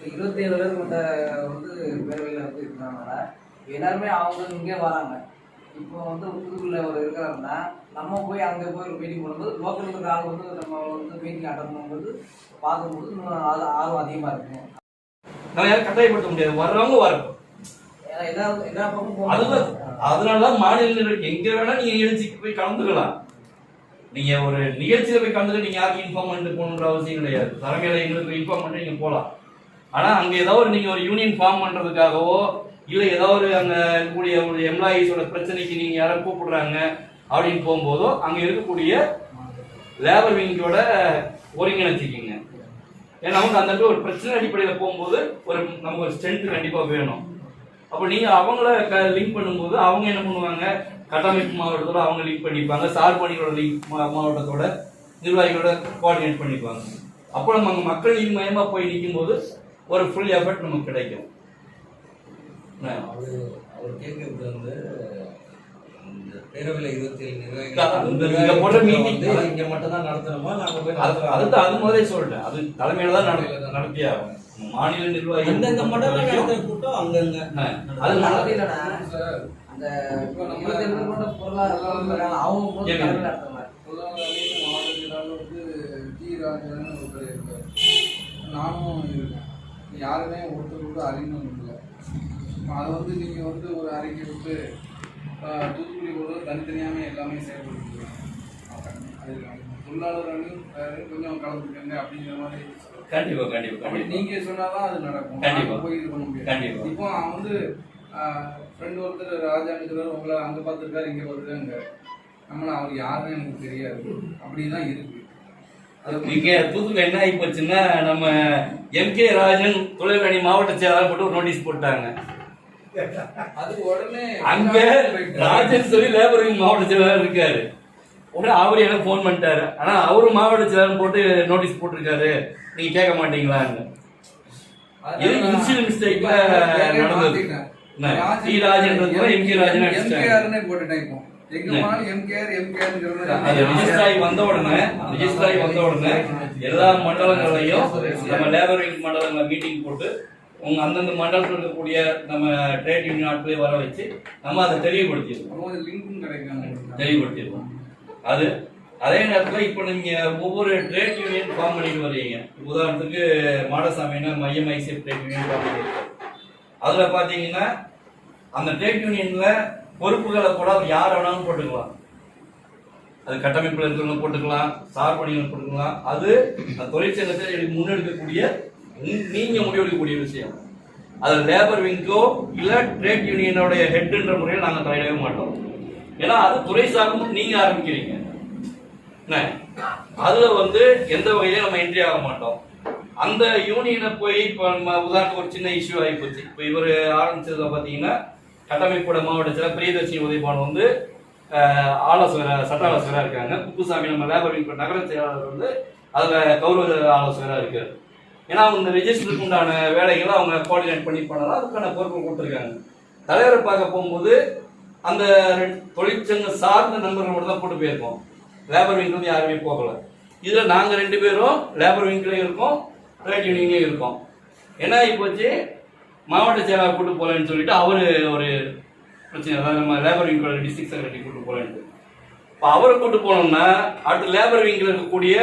27 பேர் கொண்ட வந்து பேரவையில் வந்து இருக்கிறாங்க. எல்லாருமே அவங்க இங்கே வராங்க. இப்போ வந்து புதுக்குள்ள ஒரு இருக்கிறாங்கன்னா நம்ம போய் அங்கே போய் ஒரு மீட்டிங் பண்ணும்போது லோக்கல் இருக்கிற ஆள் வந்து நம்ம வந்து மீட்டிங் அட்டன் பண்ணும்போது பார்க்கும்போது இன்னும் ஆர்வம் அதிகமாக இருக்கும். நம்ம யாரும் கட்டாயப்படுத்த முடியாது, வர்றவங்க வரட்டும். ஏன்னா எல்லா பக்கம் அதுதான், அதனாலதான் மாநில எங்க வேணா நீங்க நிகழ்ச்சிக்கு போய் கலந்துக்கலாம். நீங்க ஒரு நிகழ்ச்சியில போய் கலந்துக்க நீங்க யாருக்கு இன்ஃபார்ம் பண்ணிட்டு போகணுன்ற அவசியம் கிடையாது. தலைமையில எங்களுக்கு இன்ஃபார்ம் பண்ணிட்டு நீங்க போகலாம். ஆனா அங்க ஏதாவது நீங்க ஒரு யூனியன் ஃபார்ம் பண்றதுக்காகவோ இல்லை ஏதாவது ஒரு அங்க இருக்கக்கூடிய ஒரு எம்ப்ளாயீஸோட பிரச்சனைக்கு நீங்க யாரும் கூப்பிடுறாங்க அப்படின்னு போகும்போதோ அங்க இருக்கக்கூடிய லேபர் விங்கோட ஒருங்கிணைச்சிக்கிங்க. ஏன்னா நமக்கு அந்த ஒரு பிரச்சனை அடிப்படையில் போகும்போது நமக்கு ஒரு ஸ்ட்ரென்த் கண்டிப்பா வேணும். அப்போ நீங்க அவங்கள லிங்க் பண்ணும்போது அவங்க என்ன பண்ணுவாங்க, கட்டமைப்பு மாவட்டத்தோட அவங்க லிங்க் பண்ணிப்பாங்க, சார்பணிகளோட லிங்க் மாவட்டத்தோட நிர்வாகிகளோட கோஆர்டினேட் பண்ணிப்பாங்க. அப்போ நம்ம அங்கே மக்கள் மயமா போய் நிற்கும் போது ஒரு ஃபுல் எஃபர்ட் நமக்கு கிடைக்கும். அவர் கேட்கறது வந்து இந்த பேரவையில் 27 நிர்வாகிகள் இங்க மட்டும் தான் நடத்தணுமா, நாங்க போய் அதுதான் அது முதலே சொல்லிட்டேன், அது தலைமையில தான் நடத்தியாகும். மாநில நிர்வாகி எந்தெந்த மண்டலம் நடத்துற கூட்டம் அங்கங்க அது நடத்தில அந்த பொருளாதார அவங்க வந்து ஜி ராஜன் ஒருத்தர் இருக்கார், நானும் இருக்கேன். யாருமே ஒருத்தர் கூட அறிமுகம் இல்லை. அதை வந்து நீங்கள் வந்து ஒரு அறிக்கை விட்டு தூத்துக்குடி போது தனித்தனியாகவே எல்லாமே செயல்படுத்திக்கலாம். அது தொழிலாளர் அணியும் கொஞ்சம் கலந்துக்கங்க அப்படிங்கிற மாதிரி கண்டிப்பா கண்டிப்பா அப்படி கண்டிப்பா நீங்க சொன்னாதான் அது நடக்கும். கண்டிப்பா. நாங்க போய் இது பண்ண முடியாது. கண்டிப்பா. இப்போ அவன் வந்து ஃப்ரெண்ட் ஒருத்தர் ராஜான்னு உங்களை அங்க பார்த்துருக்காரு இங்க பார்த்துருக்காங்க. நம்மள அவர் யாருன்னு எனக்கு தெரியாது. அப்படிதான் இருக்கு. இங்க தூத்துக்குடி என்ன ஆகி போச்சுன்னா, நம்ம எம்.கே. ராஜன் தொழிலணி மாவட்ட செயலாளர் போட்டு ஒரு நோட்டீஸ் போட்டாங்க. அது உடனே அங்க ராஜன் சொல்லி லேபர் விங் மாவட்ட செயலாளர் இருக்காரு. உடனே அவரு எனக்கு போன் பண்ணிட்டாரு. ஆனா அவரு மாவட்ட செயலாளர் போட்டு நோட்டீஸ் போட்டிருக்காரு, நீங்க கேட்க மாட்டீங்களான்னு. இது இன்சியல் மிஸ்டேக்ல நடந்தது. D Rajan MK. ராஜன் போட்டுட்டேன். இப்போ எங்க போனாலும் எம்கேஆர் அது ரிஜிஸ்டர் ஆகி வந்த உடனே எல்லா மண்டலங்களையும் நம்ம லேபர் விங் மண்டலங்களை மீட்டிங் போட்டு உங்க அந்தந்த மண்டலத்தில் இருக்கக்கூடிய நம்ம ட்ரேட் யூனியன் ஆட்களை வர வச்சு நம்ம அதை தெளிவுபடுத்திருக்கோம். அது அதே நேரத்தில் இப்போ நீங்க ஒவ்வொரு ட்ரேட் யூனியன் ஃபார்ம் பண்ணிட்டு வரீங்க. உதாரணத்துக்கு மாடசாமின்னா மையம் ஐசிஎஃப் ட்ரேட் யூனியன் ஃபார்ம் பண்ணியிருக்கோம். அதுல பாத்தீங்கன்னா அந்த ட்ரேட் யூனியன்ல பொறுப்புகளை கூட யார் வேணாலும் போட்டுக்கலாம். அது கட்டமைப்புல இருக்கிறவங்க போட்டுக்கலாம், சார்பணிகள் போட்டுக்கலாம். அது தொழிற்சங்கத்தை முன்னெடுக்கக்கூடிய நீங்க முடிவெடுக்கக்கூடிய விஷயம். அது லேபர் விங்கோ இல்ல ட்ரேட் யூனியனோட ஹெட்ன்ற முறையில் நாங்க தலையிடவே மாட்டோம். ஏன்னா அது துறை சார்ந்து நீங்க ஆரம்பிக்கிறீங்க. அதுல வந்து எந்த வகையிலும் நம்ம என்ட்ரி ஆக மாட்டோம். அந்த யூனியனை போய் இப்போ நம்ம உதாரணத்துக்கு ஒரு சின்ன இஷ்யூ ஆகி போச்சு. இப்போ இவர் ஆரம்பிச்சதுல பாத்தீங்கன்னா கட்டமைப்போட மாவட்டத்தில் பிரியதர்ஷினி உதயபான் வந்து சட்ட ஆலோசகராக இருக்காங்க. குப்புசாமி நம்ம லேபர் விங் நகர செயலாளர் வந்து அதில் கௌரவ ஆலோசகராக இருக்காரு. ஏன்னா அவங்க ரெஜிஸ்டருக்கு உண்டான வேலைகளை அவங்க கோஆர்டினேட் பண்ணி பண்ணலாம், அதுக்கான பொறுப்பு கொடுத்துருக்காங்க. தலைவரை பார்க்க போகும்போது அந்த தொழிற்சங்க சார்ந்த நண்பர்கள் மட்டும் தான் போட்டு போயிருக்கோம். லேபர் விங்ல வந்து யாருமே போகல. இதில் நாங்கள் 2 பேரும் லேபர் விங்லேயும் இருக்கோம், ட்ரேட் யூனியன்லேயும் இருக்கோம். என்ன ஆகி போச்சு, மாவட்ட செயலாளர் கூட்டு போகலன்னு சொல்லிட்டு அவரு ஒரு பிரச்சனை, அதாவது நம்ம லேபர் விங்கோட டிஸ்ட்ரிக்ட் செக்ரட்டரி கூட்டு போகலன்ட்டு. இப்போ அவரை கூட்டு போனோம்னா அடுத்து லேபர் விங்கில் இருக்கக்கூடிய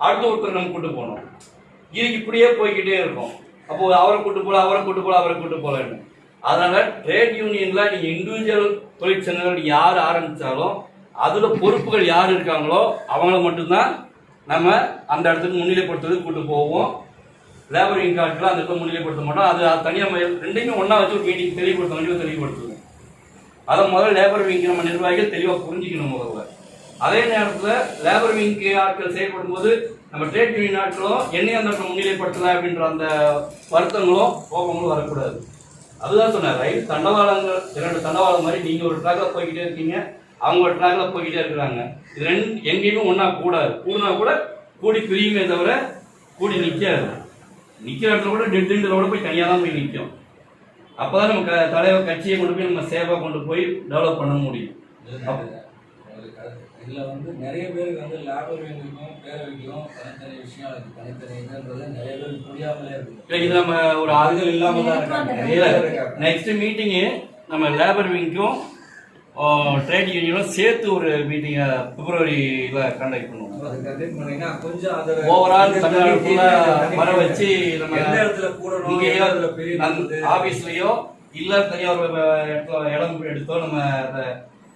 அடுத்த ஒருத்தர் நம்ம கூட்டு போகணும். இதுக்கு இப்படியே போய்கிட்டே இருக்கும். அப்போ அவரை கூட்டு போகலன்னு. அதனால ட்ரேட் யூனியன்ல நீங்க இண்டிவிஜுவல் தொழிற்சங்கங்கள் யார் ஆரம்பிச்சாலும் அதுல பொறுப்புகள் யார் இருக்காங்களோ அவங்கள மட்டும்தான் நம்ம அந்த இடத்துக்கு முன்னிலைப்படுத்துறதுக்கு கூட்டு போவோம். லேபர் விங் கார்டுல அந்த இடத்துல முன்னிலைப்படுத்த மாட்டோம். அது தனியாக ரெண்டையுமே ஒன்னா வச்சு ஒரு மீட்டிங் தெளிவுபடுத்துவோம். அதை முதல்ல லேபர் விங் நம்ம நிர்வாகிகள் தெளிவாக புரிஞ்சுக்கணும். முதல்ல அதே நேரத்தில் லேபர் விங் ஆட்கள் செயல்படும் போது நம்ம ட்ரேட் யூனியன் ஆட்களும் என்னையும் அந்த இடத்துல முன்னிலைப்படுத்தல அப்படின்ற அந்த வருத்தங்களும் கோபங்களும் வரக்கூடாது. அதுதான் சொன்னேன். ரயில் தண்டவாளங்கள் 2 தண்டவாளம் மாதிரி நீங்க ஒரு ட்ராக்ல போய்கிட்டே இருக்கீங்க, அவங்க ஒரு ட்ராக்ல போய்கிட்டே இருக்கிறாங்க. இது எங்கேயுமே ஒன்னா கூடாது. கூடுனா கூட கூடி பிரியுமே தவிர கூடி நிற்காது. நிக்கிற இடத்துல கூட டெட் போய் தனியாக தான் போய் நிற்கும். அப்பதான் நம்ம தலைவர் கட்சியை கொண்டு போய் நம்ம சேவை கொண்டு போய் டெவலப் பண்ண முடியும். இதுல வந்து நிறைய பேருக்கு வந்து லேபர் விங்கும் பேரவைக்கும் தனித்தனி விஷயம் இருக்கு. தனித்தனி இதுன்றது நிறைய பேருக்கு புரியாமலே இருக்கு. இது நம்ம ஒரு ஆளுகள் இல்லாம தான் இருக்காங்க. நெக்ஸ்ட் மீட்டிங்கு நம்ம லேபர் விங்கும் ட்ரேட் யூனியனும் சேர்த்து ஒரு மீட்டிங் பிப்ரவரியில கண்டக்ட் பண்ணுவோம். கொஞ்சம் ஓவரால் தமிழ்நாடு ஃபுல்லா வர வச்சு நம்ம எந்த இடத்துல கூட ஆபீஸ்லயோ இல்ல தனியார் இடம் எடுத்தோ நம்ம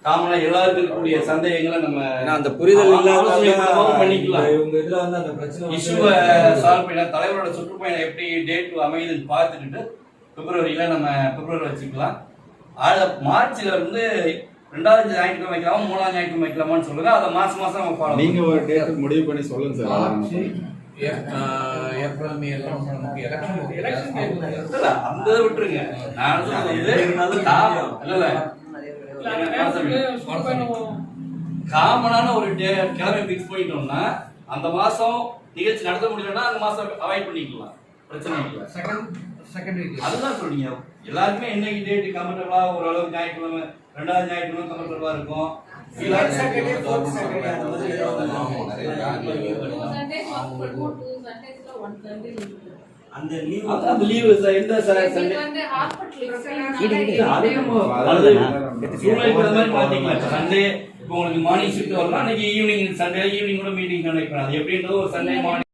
காமனா எல்லாருக்கும் இருக்கக்கூடிய சந்தேகங்களை நம்ம அந்த புரிதல் பண்ணிக்கலாம். இவங்க இதுல வந்து அந்த பிரச்சனை இஷ்யூவை சால்வ் பண்ண தலைவரோட சுற்றுப்பயணம் எப்படி டேட் அமையுதுன்னு பார்த்துக்கிட்டு பிப்ரவரி வச்சுக்கலாம். மார்ச்ல இருந்து 2வது ஞாயிற்றுக்கிழமை வைக்கலாமா 3வது ஞாயிற்றுக்கிழமை வைக்கலாமான்னு சொல்லுங்க. அதை மாசம் நம்ம ஃபாலோ நீங்க ஒரு டேட் முடிவு பண்ணி சொல்லுங்க சார். ஏப்ரல் மே எல்லாம் நமக்கு எலெக்ஷன் அந்த விட்டுருங்க. நான் காமனான ஒரு கிழமை பிக்ஸ் பண்ணிட்டோம்னா அந்த மாசம் நிகழ்ச்சி நடத்த முடியலன்னா அந்த மாசம் அவாய்ட் பண்ணிக்கலாம், பிரச்சனை இல்லை. அதுதான் சொல்றீங்க. எல்லாருக்குமே என்னைக்கு டேட் கம்ஃபர்டபுளா ஓரளவு ஞாயிற்றுக்கிழமை 2வது ஞாயிற்றுக்கிழமை கம்ஃபர்டபுளா இருக்கும். அந்த லீவ் எந்த சண்டே சண்டே இப்போ உங்களுக்கு மார்னிங் ஷிஃப்ட் வரலாம். அன்னைக்கு ஈவினிங் சண்டே ஈவினிங் கூட மீட்டிங் கண்டக்ட் பண்ணலாம். எப்படின்றது ஒரு சண்டே மார்னிங்